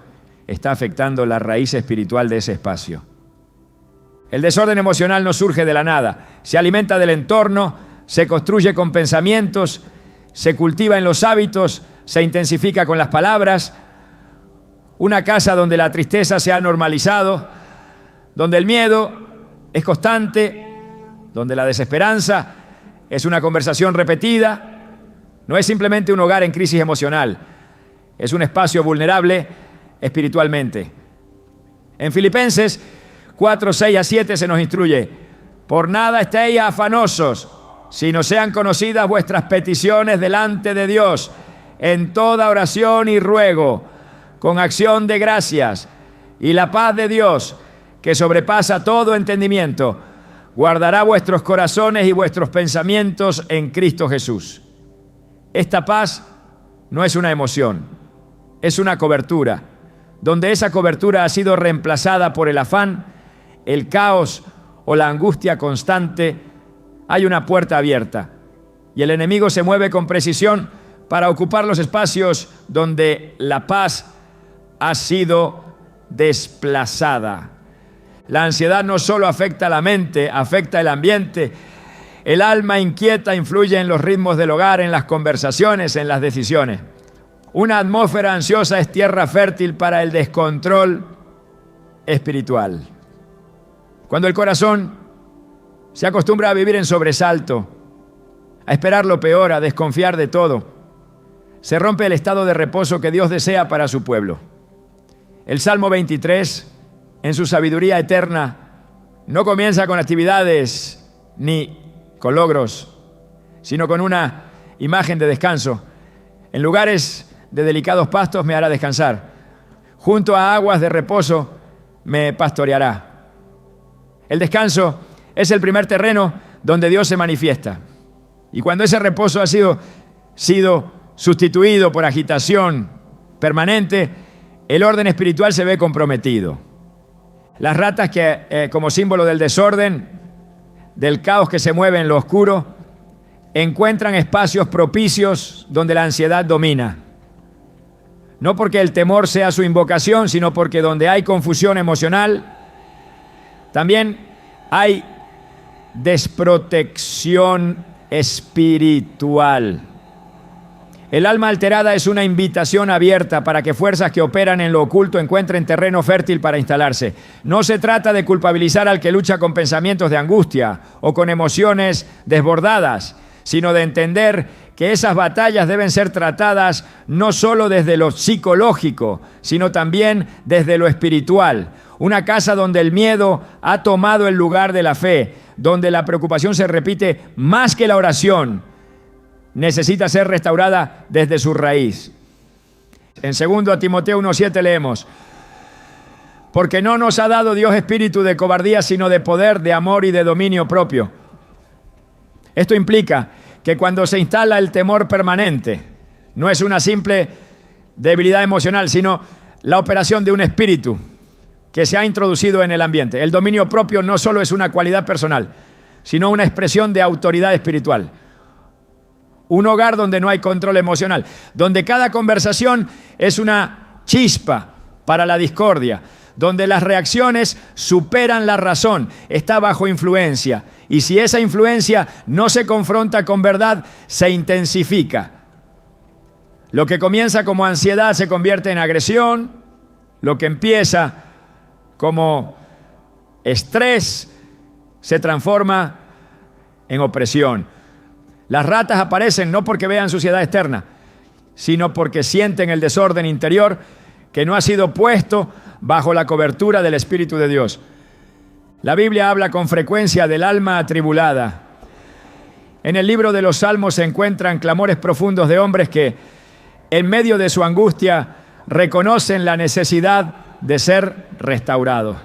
[SPEAKER 1] está afectando la raíz espiritual de ese espacio. El desorden emocional no surge de la nada, se alimenta del entorno, se construye con pensamientos, se cultiva en los hábitos, se intensifica con las palabras. Una casa donde la tristeza se ha normalizado, donde el miedo es constante, donde la desesperanza es una conversación repetida, no es simplemente un hogar en crisis emocional, es un espacio vulnerable espiritualmente. En Filipenses 4, 6 a 7 se nos instruye: por nada estéis afanosos, sino sean conocidas vuestras peticiones delante de Dios, en toda oración y ruego, con acción de gracias, y la paz de Dios, que sobrepasa todo entendimiento, guardará vuestros corazones y vuestros pensamientos en Cristo Jesús. Esta paz no es una emoción, es una cobertura, donde esa cobertura ha sido reemplazada por el afán, el caos o la angustia constante. Hay una puerta abierta y el enemigo se mueve con precisión para ocupar los espacios donde la paz ha sido desplazada. La ansiedad no solo afecta a la mente, afecta el ambiente. El alma inquieta influye en los ritmos del hogar, en las conversaciones, en las decisiones. Una atmósfera ansiosa es tierra fértil para el descontrol espiritual. Cuando el corazón se acostumbra a vivir en sobresalto, a esperar lo peor, a desconfiar de todo, se rompe el estado de reposo que Dios desea para su pueblo. El Salmo 23, en su sabiduría eterna, no comienza con actividades ni con logros, sino con una imagen de descanso. En lugares de delicados pastos me hará descansar. Junto a aguas de reposo me pastoreará. El descanso es el primer terreno donde Dios se manifiesta. Y cuando ese reposo ha sido sustituido por agitación permanente, el orden espiritual se ve comprometido. Las ratas que, como símbolo del desorden, del caos que se mueve en lo oscuro, encuentran espacios propicios donde la ansiedad domina. No porque el temor sea su invocación, sino porque donde hay confusión emocional, también hay desprotección espiritual. El alma alterada es una invitación abierta para que fuerzas que operan en lo oculto encuentren terreno fértil para instalarse. No se trata de culpabilizar al que lucha con pensamientos de angustia o con emociones desbordadas, sino de entender que esas batallas deben ser tratadas no solo desde lo psicológico, sino también desde lo espiritual. Una casa donde el miedo ha tomado el lugar de la fe, donde la preocupación se repite más que la oración, necesita ser restaurada desde su raíz. En 2 Timoteo 1:7 leemos: porque no nos ha dado Dios espíritu de cobardía, sino de poder, de amor y de dominio propio. Esto implica que cuando se instala el temor permanente, no es una simple debilidad emocional, sino la operación de un espíritu que se ha introducido en el ambiente. El dominio propio no solo es una cualidad personal, sino una expresión de autoridad espiritual. Un hogar donde no hay control emocional, donde cada conversación es una chispa para la discordia, donde las reacciones superan la razón, está bajo influencia. Y si esa influencia no se confronta con verdad, se intensifica. Lo que comienza como ansiedad se convierte en agresión, lo que empieza como estrés se transforma en opresión. Las ratas aparecen no porque vean suciedad externa, sino porque sienten el desorden interior que no ha sido puesto bajo la cobertura del Espíritu de Dios. La Biblia habla con frecuencia del alma atribulada. En el libro de los Salmos se encuentran clamores profundos de hombres que, en medio de su angustia, reconocen la necesidad de ser restaurados.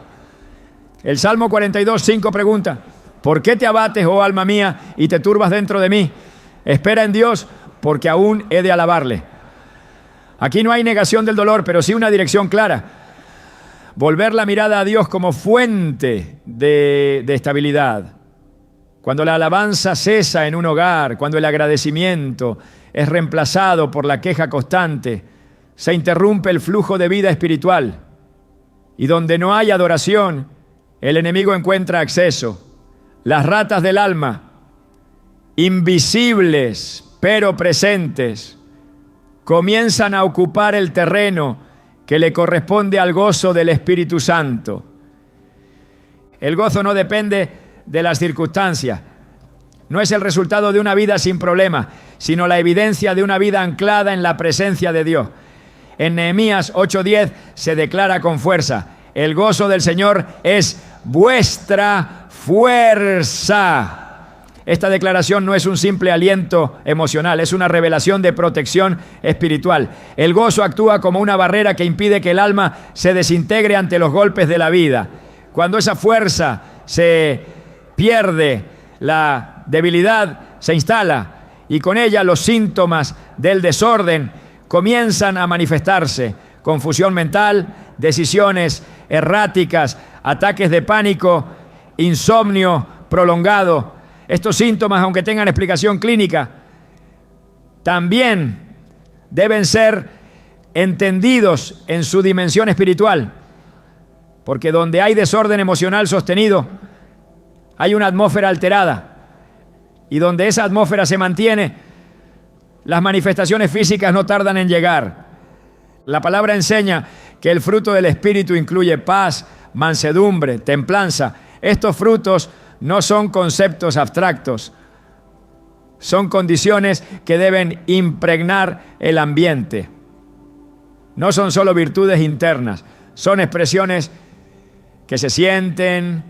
[SPEAKER 1] El Salmo 42:5 pregunta: ¿por qué te abates, oh alma mía, y te turbas dentro de mí? Espera en Dios, porque aún he de alabarle. Aquí no hay negación del dolor, pero sí una dirección clara. Volver la mirada a Dios como fuente de estabilidad. Cuando la alabanza cesa en un hogar, cuando el agradecimiento es reemplazado por la queja constante, se interrumpe el flujo de vida espiritual. Y donde no hay adoración, el enemigo encuentra acceso. Las ratas del alma, invisibles pero presentes, comienzan a ocupar el terreno que le corresponde al gozo del Espíritu Santo. El gozo no depende de las circunstancias, no es el resultado de una vida sin problemas, sino la evidencia de una vida anclada en la presencia de Dios. En Nehemías 8:10 se declara con fuerza: el gozo del Señor es vuestra fuerza. Esta declaración no es un simple aliento emocional, es una revelación de protección espiritual. El gozo actúa como una barrera que impide que el alma se desintegre ante los golpes de la vida. Cuando esa fuerza se pierde, la debilidad se instala y con ella los síntomas del desorden comienzan a manifestarse: confusión mental, decisiones erráticas, ataques de pánico, insomnio prolongado. Estos síntomas, aunque tengan explicación clínica, también deben ser entendidos en su dimensión espiritual, porque donde hay desorden emocional sostenido, hay una atmósfera alterada, y donde esa atmósfera se mantiene, las manifestaciones físicas no tardan en llegar. La palabra enseña que el fruto del Espíritu incluye paz, mansedumbre, templanza. Estos frutos no son conceptos abstractos, son condiciones que deben impregnar el ambiente. No son solo virtudes internas, son expresiones que se sienten,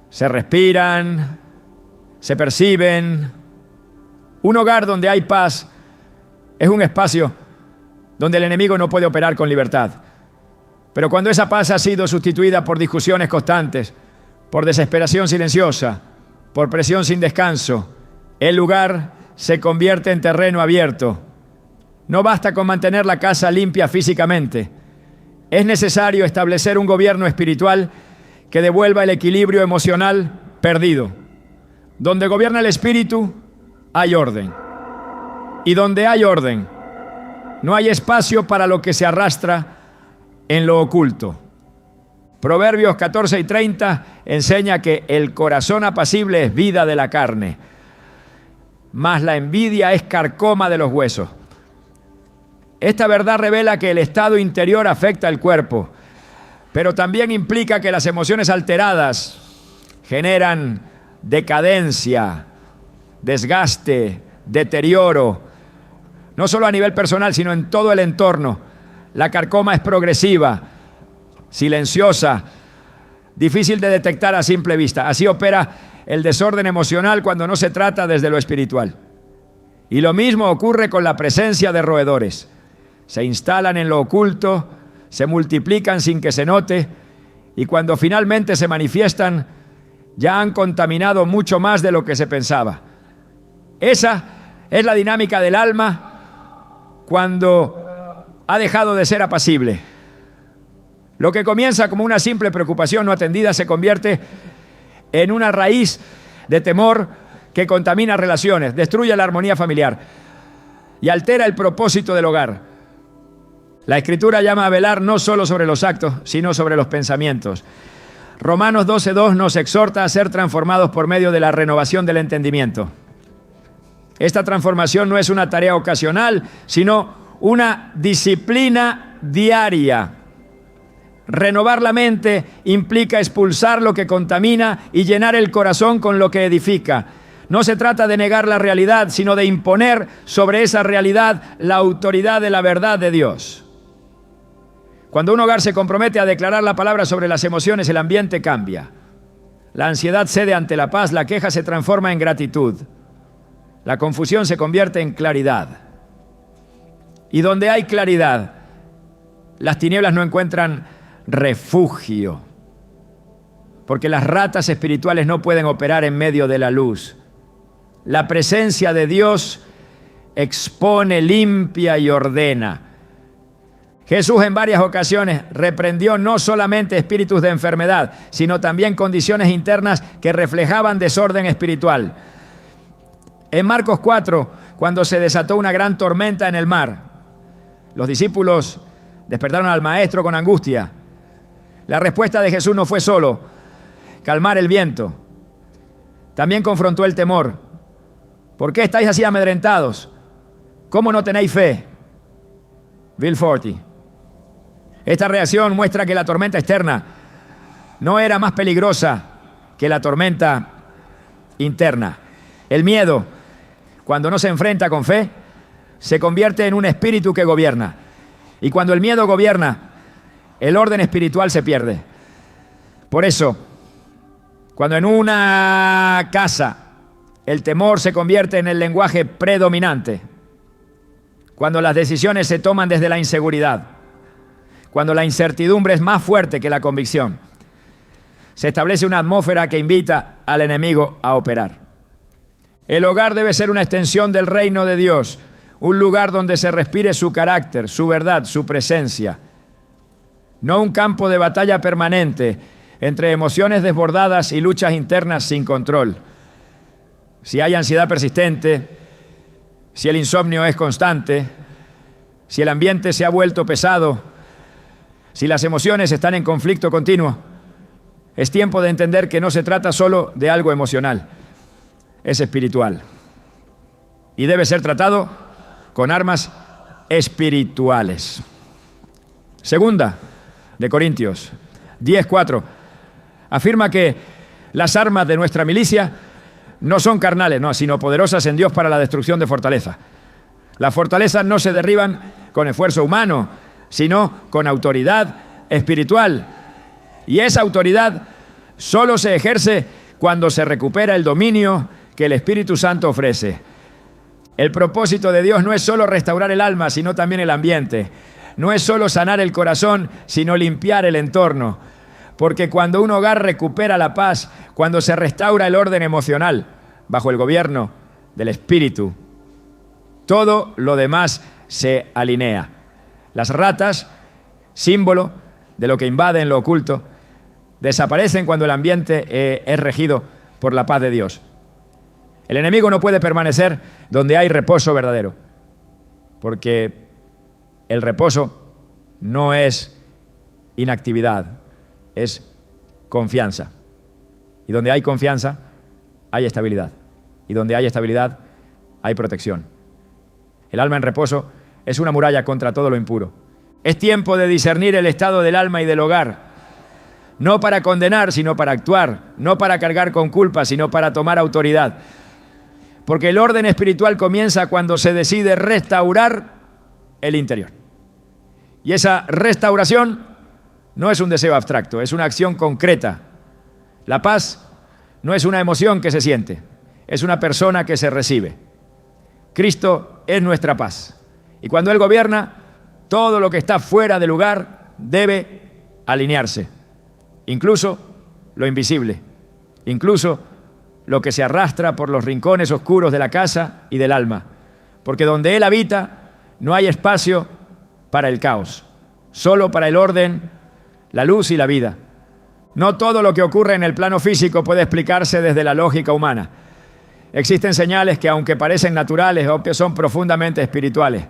[SPEAKER 1] se respiran, se perciben. Un hogar donde hay paz es un espacio donde el enemigo no puede operar con libertad. Pero cuando esa paz ha sido sustituida por discusiones constantes, por desesperación silenciosa, por presión sin descanso, el lugar se convierte en terreno abierto. No basta con mantener la casa limpia físicamente. Es necesario establecer un gobierno espiritual que devuelva el equilibrio emocional perdido. Donde gobierna el espíritu, hay orden. Y donde hay orden, No hay espacio para lo que se arrastra en lo oculto. Proverbios 14:30 enseña que el corazón apacible es vida de la carne, mas la envidia es carcoma de los huesos. Esta verdad revela que el estado interior afecta al cuerpo, pero también implica que las emociones alteradas generan decadencia, desgaste, deterioro, no solo a nivel personal, sino en todo el entorno. La carcoma es progresiva, silenciosa, difícil de detectar a simple vista. Así opera el desorden emocional cuando no se trata desde lo espiritual. Y lo mismo ocurre con la presencia de roedores. Se instalan en lo oculto, se multiplican sin que se note, y cuando finalmente se manifiestan, ya han contaminado mucho más de lo que se pensaba. Esa es la dinámica del alma cuando ha dejado de ser apacible. Lo que comienza como una simple preocupación no atendida se convierte en una raíz de temor que contamina relaciones, destruye la armonía familiar y altera el propósito del hogar. La Escritura llama a velar no solo sobre los actos, sino sobre los pensamientos. Romanos 12:2 nos exhorta a ser transformados por medio de la renovación del entendimiento. Esta transformación no es una tarea ocasional, sino una disciplina diaria. Renovar la mente implica expulsar lo que contamina y llenar el corazón con lo que edifica. No se trata de negar la realidad, sino de imponer sobre esa realidad la autoridad de la verdad de Dios. Cuando un hogar se compromete a declarar la palabra sobre las emociones, el ambiente cambia. La ansiedad cede ante la paz, la queja se transforma en gratitud. La confusión se convierte en claridad. Y donde hay claridad, las tinieblas no encuentran refugio, porque las ratas espirituales no pueden operar en medio de la luz. La presencia de Dios expone, limpia y ordena. Jesús en varias ocasiones reprendió no solamente espíritus de enfermedad, sino también condiciones internas que reflejaban desorden espiritual. En Marcos 4, cuando se desató una gran tormenta en el mar, los discípulos despertaron al maestro con angustia. La respuesta de Jesús no fue solo calmar el viento, también confrontó el temor. ¿Por qué estáis así amedrentados? ¿Cómo no tenéis fe? Bill Forty. Esta reacción muestra que la tormenta externa no era más peligrosa que la tormenta interna. El miedo, cuando no se enfrenta con fe, se convierte en un espíritu que gobierna. Y cuando el miedo gobierna, el orden espiritual se pierde. Por eso, cuando en una casa el temor se convierte en el lenguaje predominante, cuando las decisiones se toman desde la inseguridad, cuando la incertidumbre es más fuerte que la convicción, se establece una atmósfera que invita al enemigo a operar. El hogar debe ser una extensión del reino de Dios, un lugar donde se respire su carácter, su verdad, su presencia. No un campo de batalla permanente entre emociones desbordadas y luchas internas sin control. Si hay ansiedad persistente, si el insomnio es constante, si el ambiente se ha vuelto pesado, si las emociones están en conflicto continuo, es tiempo de entender que no se trata solo de algo emocional, es espiritual y debe ser tratado con armas espirituales. Segunda de Corintios 10:4 afirma que las armas de nuestra milicia no son carnales, no, sino poderosas en Dios para la destrucción de fortalezas. Las fortalezas no se derriban con esfuerzo humano, sino con autoridad espiritual. Y esa autoridad solo se ejerce cuando se recupera el dominio que el Espíritu Santo ofrece. El propósito de Dios no es solo restaurar el alma, sino también el ambiente. No es solo sanar el corazón, sino limpiar el entorno. Porque cuando un hogar recupera la paz, cuando se restaura el orden emocional, bajo el gobierno del Espíritu, todo lo demás se alinea. Las ratas, símbolo de lo que invade en lo oculto, desaparecen cuando el ambiente es regido por la paz de Dios. El enemigo no puede permanecer donde hay reposo verdadero, porque El reposo no es inactividad, es confianza. Y donde hay confianza, hay estabilidad. Y donde hay estabilidad, hay protección. El alma en reposo es una muralla contra todo lo impuro. Es tiempo de discernir el estado del alma y del hogar. No para condenar, sino para actuar. No para cargar con culpa, sino para tomar autoridad. Porque el orden espiritual comienza cuando se decide restaurar el interior. Y esa restauración no es un deseo abstracto, es una acción concreta. La paz no es una emoción que se siente, es una persona que se recibe. Cristo es nuestra paz. Y cuando Él gobierna, todo lo que está fuera de lugar debe alinearse. Incluso lo invisible, incluso lo que se arrastra por los rincones oscuros de la casa y del alma. Porque donde Él habita, no hay espacio para el caos, solo para el orden, la luz y la vida. No todo lo que ocurre en el plano físico puede explicarse desde la lógica humana. Existen señales que, aunque parecen naturales, son profundamente espirituales.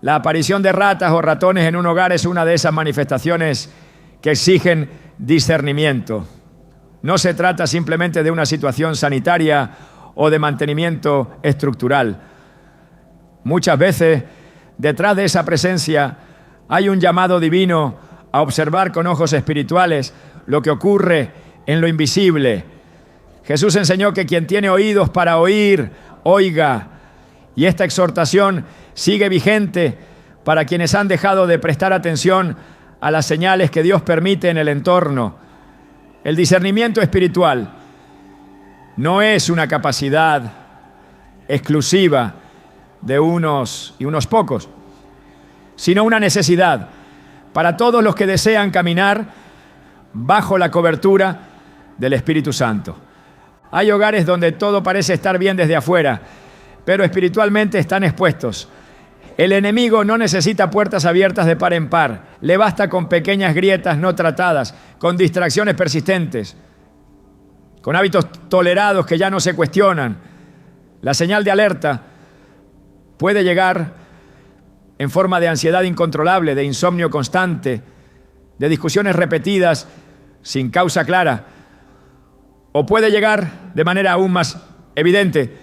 [SPEAKER 1] La aparición de ratas o ratones en un hogar es una de esas manifestaciones que exigen discernimiento. No se trata simplemente de una situación sanitaria o de mantenimiento estructural. Muchas veces, detrás de esa presencia, hay un llamado divino a observar con ojos espirituales lo que ocurre en lo invisible. Jesús enseñó que quien tiene oídos para oír, oiga. Y esta exhortación sigue vigente para quienes han dejado de prestar atención a las señales que Dios permite en el entorno. El discernimiento espiritual no es una capacidad exclusiva de unos y unos pocos, sino una necesidad para todos los que desean caminar bajo la cobertura del Espíritu Santo. Hay hogares donde todo parece estar bien desde afuera, pero espiritualmente están expuestos. El enemigo no necesita puertas abiertas de par en par, le basta con pequeñas grietas no tratadas, con distracciones persistentes, con hábitos tolerados que ya no se cuestionan. La señal de alerta puede llegar en forma de ansiedad incontrolable, de insomnio constante, de discusiones repetidas sin causa clara, o puede llegar de manera aún más evidente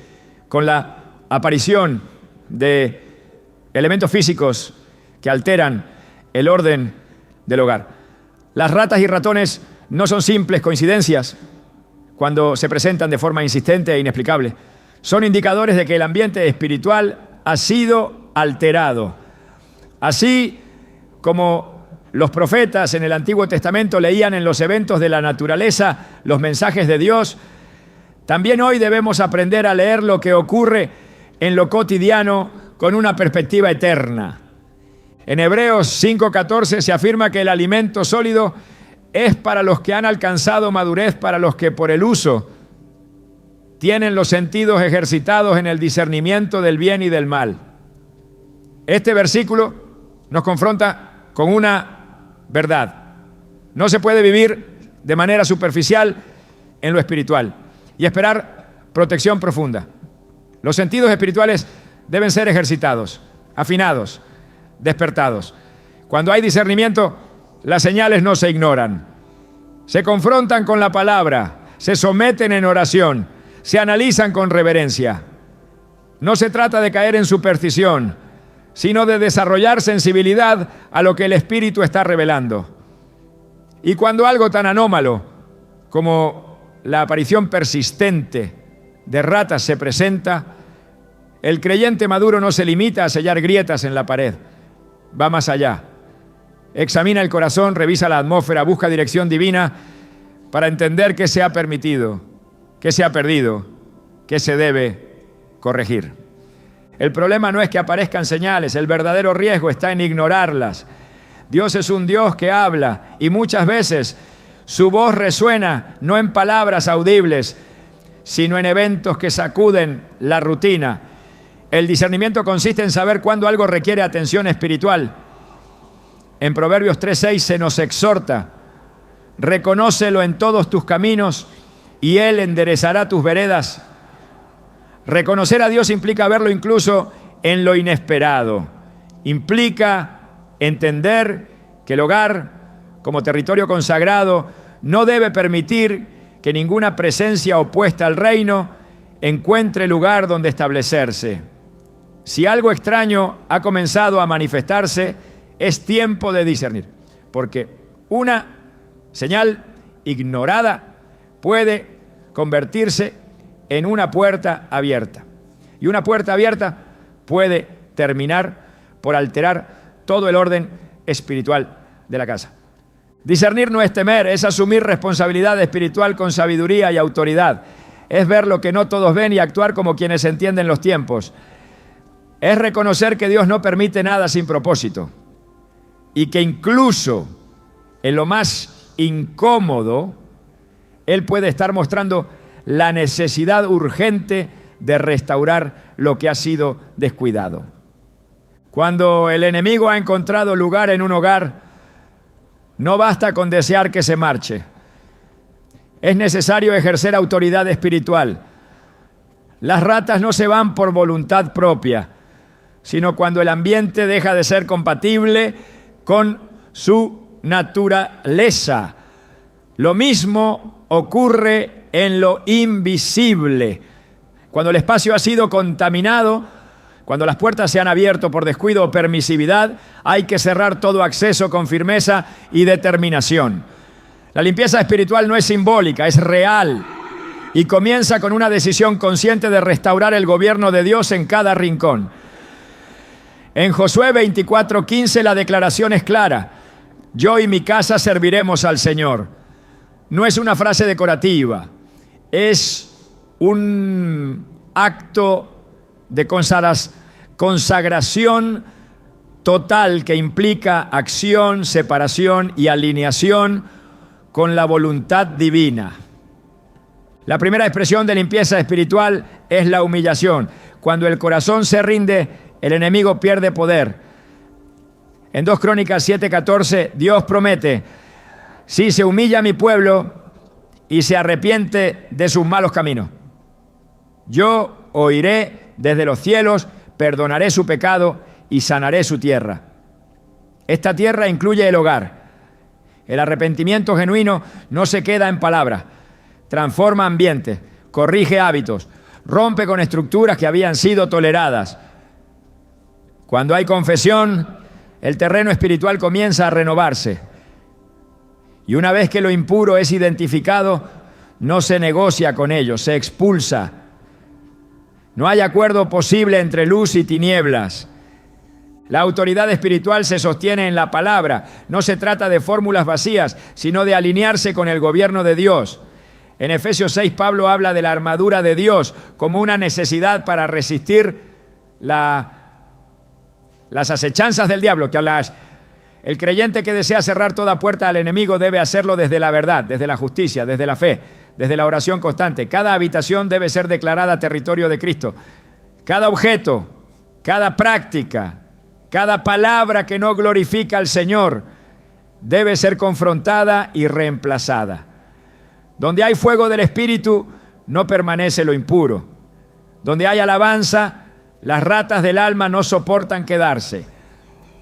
[SPEAKER 1] con la aparición de elementos físicos que alteran el orden del hogar. Las ratas y ratones no son simples coincidencias cuando se presentan de forma insistente e inexplicable. Son indicadores de que el ambiente espiritual ha sido alterado. Así como los profetas en el Antiguo Testamento leían en los eventos de la naturaleza los mensajes de Dios, también hoy debemos aprender a leer lo que ocurre en lo cotidiano con una perspectiva eterna. En Hebreos 5:14 se afirma que el alimento sólido es para los que han alcanzado madurez, para los que por el uso tienen los sentidos ejercitados en el discernimiento del bien y del mal. Este versículo nos confronta con una verdad. No se puede vivir de manera superficial en lo espiritual y esperar protección profunda. Los sentidos espirituales deben ser ejercitados, afinados, despertados. Cuando hay discernimiento, las señales no se ignoran. Se confrontan con la palabra, se someten en oración, se analizan con reverencia. No se trata de caer en superstición, sino de desarrollar sensibilidad a lo que el Espíritu está revelando. Y cuando algo tan anómalo como la aparición persistente de ratas se presenta, el creyente maduro no se limita a sellar grietas en la pared, va más allá. Examina el corazón, revisa la atmósfera, busca dirección divina para entender qué se ha permitido, qué se ha perdido, qué se debe corregir. El problema no es que aparezcan señales, el verdadero riesgo está en ignorarlas. Dios es un Dios que habla y muchas veces su voz resuena no en palabras audibles, sino en eventos que sacuden la rutina. El discernimiento consiste en saber cuándo algo requiere atención espiritual. En Proverbios 3:6 se nos exhorta: reconócelo en todos tus caminos y Él enderezará tus veredas. Reconocer a Dios implica verlo incluso en lo inesperado. implica entender que el hogar, como territorio consagrado, no debe permitir que ninguna presencia opuesta al reino encuentre lugar donde establecerse. Si algo extraño ha comenzado a manifestarse, es tiempo de discernir, porque una señal ignorada puede convertirse en una puerta abierta. Y una puerta abierta puede terminar por alterar todo el orden espiritual de la casa. Discernir no es temer, es asumir responsabilidad espiritual con sabiduría y autoridad. Es ver lo que no todos ven y actuar como quienes entienden los tiempos. Es reconocer que Dios no permite nada sin propósito y que incluso en lo más incómodo, Él puede estar mostrando la necesidad urgente de restaurar lo que ha sido descuidado. Cuando el enemigo ha encontrado lugar en un hogar, no basta con desear que se marche. Es necesario ejercer autoridad espiritual. Las ratas no se van por voluntad propia, sino cuando el ambiente deja de ser compatible con su naturaleza. Lo mismo ocurre en lo invisible. Cuando el espacio ha sido contaminado, cuando las puertas se han abierto por descuido o permisividad, hay que cerrar todo acceso con firmeza y determinación. La limpieza espiritual no es simbólica, es real y comienza con una decisión consciente de restaurar el gobierno de Dios en cada rincón. En Josué 24:15 la declaración es clara: yo y mi casa serviremos al Señor. No es una frase decorativa, es un acto de consagración total que implica acción, separación y alineación con la voluntad divina. La primera expresión de limpieza espiritual es la humillación. Cuando el corazón se rinde, el enemigo pierde poder. En 2 Crónicas 7:14, Dios promete: si se humilla mi pueblo y se arrepiente de sus malos caminos, yo oiré desde los cielos, perdonaré su pecado y sanaré su tierra. Esta tierra incluye el hogar. El arrepentimiento genuino no se queda en palabras, transforma ambientes, corrige hábitos, rompe con estructuras que habían sido toleradas. Cuando hay confesión, el terreno espiritual comienza a renovarse. Y una vez que lo impuro es identificado, no se negocia con ello, se expulsa. No hay acuerdo posible entre luz y tinieblas. La autoridad espiritual se sostiene en la palabra. No se trata de fórmulas vacías, sino de alinearse con el gobierno de Dios. En Efesios 6, Pablo habla de la armadura de Dios como una necesidad para resistir las acechanzas del diablo. El creyente que desea cerrar toda puerta al enemigo debe hacerlo desde la verdad, desde la justicia, desde la fe, desde la oración constante. Cada habitación debe ser declarada territorio de Cristo. Cada objeto, cada práctica, cada palabra que no glorifica al Señor debe ser confrontada y reemplazada. Donde hay fuego del Espíritu, no permanece lo impuro. Donde hay alabanza, las ratas del alma no soportan quedarse.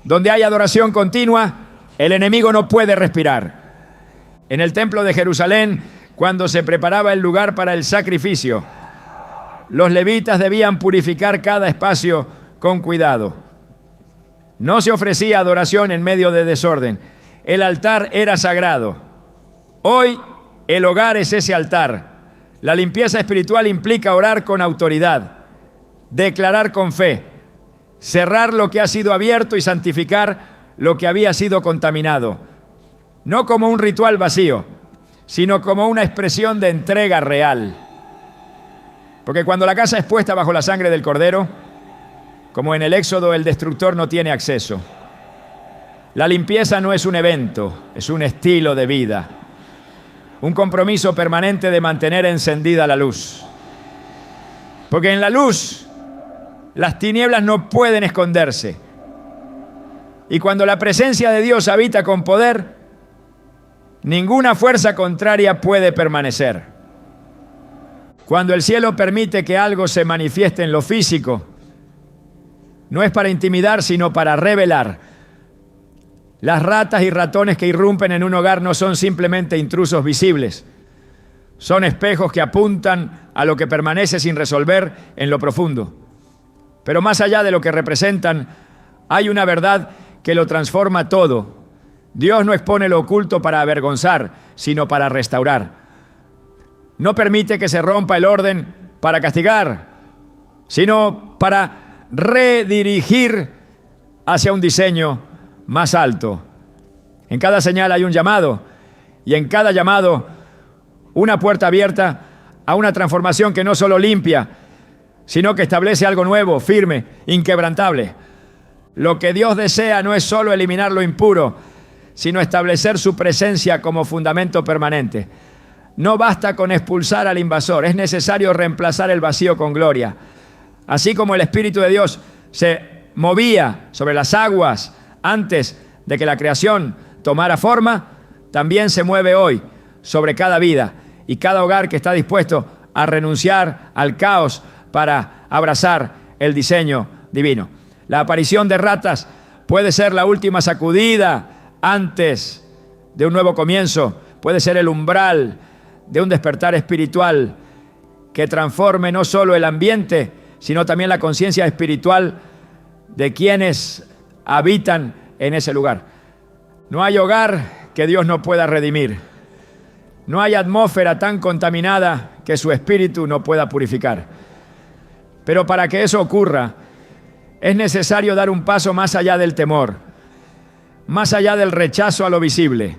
[SPEAKER 1] Donde hay adoración continua, el enemigo no puede respirar. En el templo de Jerusalén, cuando se preparaba el lugar para el sacrificio, los levitas debían purificar cada espacio con cuidado. No se ofrecía adoración en medio de desorden. El altar era sagrado. Hoy el hogar es ese altar. La limpieza espiritual implica orar con autoridad, declarar con fe, cerrar lo que ha sido abierto y santificar lo que había sido contaminado. No como un ritual vacío, sino como una expresión de entrega real. Porque cuando la casa es puesta bajo la sangre del Cordero, como en el Éxodo, el destructor no tiene acceso. La limpieza no es un evento, es un estilo de vida. Un compromiso permanente de mantener encendida la luz. Porque en la luz, las tinieblas no pueden esconderse. Y cuando la presencia de Dios habita con poder, ninguna fuerza contraria puede permanecer. Cuando el cielo permite que algo se manifieste en lo físico, no es para intimidar, sino para revelar. Las ratas y ratones que irrumpen en un hogar no son simplemente intrusos visibles. Son espejos que apuntan a lo que permanece sin resolver en lo profundo. Pero más allá de lo que representan, hay una verdad que lo transforma todo. Dios no expone lo oculto para avergonzar, sino para restaurar. No permite que se rompa el orden para castigar, sino para redirigir hacia un diseño más alto. En cada señal hay un llamado, y en cada llamado una puerta abierta a una transformación que no solo limpia, sino que establece algo nuevo, firme, inquebrantable. Lo que Dios desea no es solo eliminar lo impuro, sino establecer su presencia como fundamento permanente. No basta con expulsar al invasor, es necesario reemplazar el vacío con gloria. Así como el Espíritu de Dios se movía sobre las aguas antes de que la creación tomara forma, también se mueve hoy sobre cada vida y cada hogar que está dispuesto a renunciar al caos para abrazar el diseño divino. La aparición de ratas puede ser la última sacudida antes de un nuevo comienzo, puede ser el umbral de un despertar espiritual que transforme no solo el ambiente, sino también la conciencia espiritual de quienes habitan en ese lugar. No hay hogar que Dios no pueda redimir. No hay atmósfera tan contaminada que su espíritu no pueda purificar. Pero para que eso ocurra, es necesario dar un paso más allá del temor, más allá del rechazo a lo visible,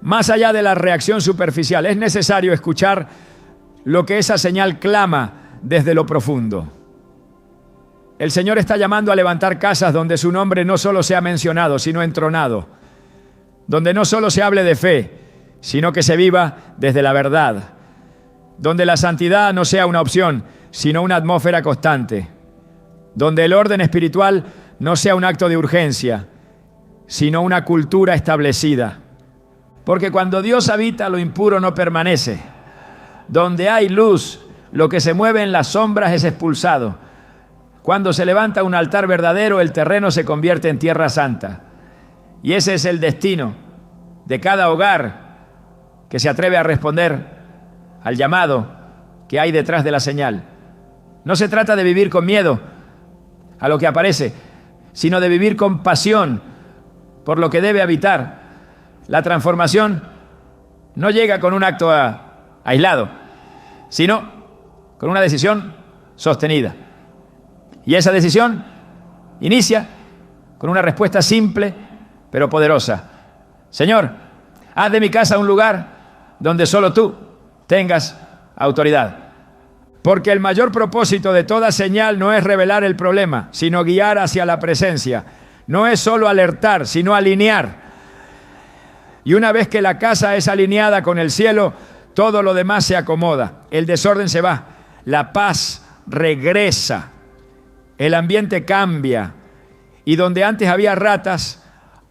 [SPEAKER 1] más allá de la reacción superficial. Es necesario escuchar lo que esa señal clama desde lo profundo. El Señor está llamando a levantar casas donde su nombre no solo sea mencionado, sino entronado, donde no solo se hable de fe, sino que se viva desde la verdad, donde la santidad no sea una opción, sino una atmósfera constante, donde el orden espiritual no sea un acto de urgencia, sino una cultura establecida. Porque cuando Dios habita, lo impuro no permanece. Donde hay luz, lo que se mueve en las sombras es expulsado. Cuando se levanta un altar verdadero, el terreno se convierte en tierra santa. Y ese es el destino de cada hogar que se atreve a responder al llamado que hay detrás de la señal. No se trata de vivir con miedo a lo que aparece, sino de vivir con pasión por lo que debe habitar. La transformación no llega con un acto aislado, sino con una decisión sostenida. Y esa decisión inicia con una respuesta simple pero poderosa. Señor, haz de mi casa un lugar donde solo tú tengas autoridad. Porque el mayor propósito de toda señal no es revelar el problema, sino guiar hacia la presencia. No es solo alertar, sino alinear. Y una vez que la casa es alineada con el cielo, todo lo demás se acomoda. El desorden se va, la paz regresa, el ambiente cambia. Y donde antes había ratas,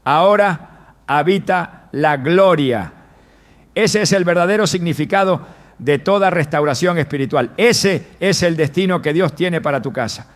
[SPEAKER 1] ahora habita la gloria. Ese es el verdadero significado de toda restauración espiritual. Ese es el destino que Dios tiene para tu casa.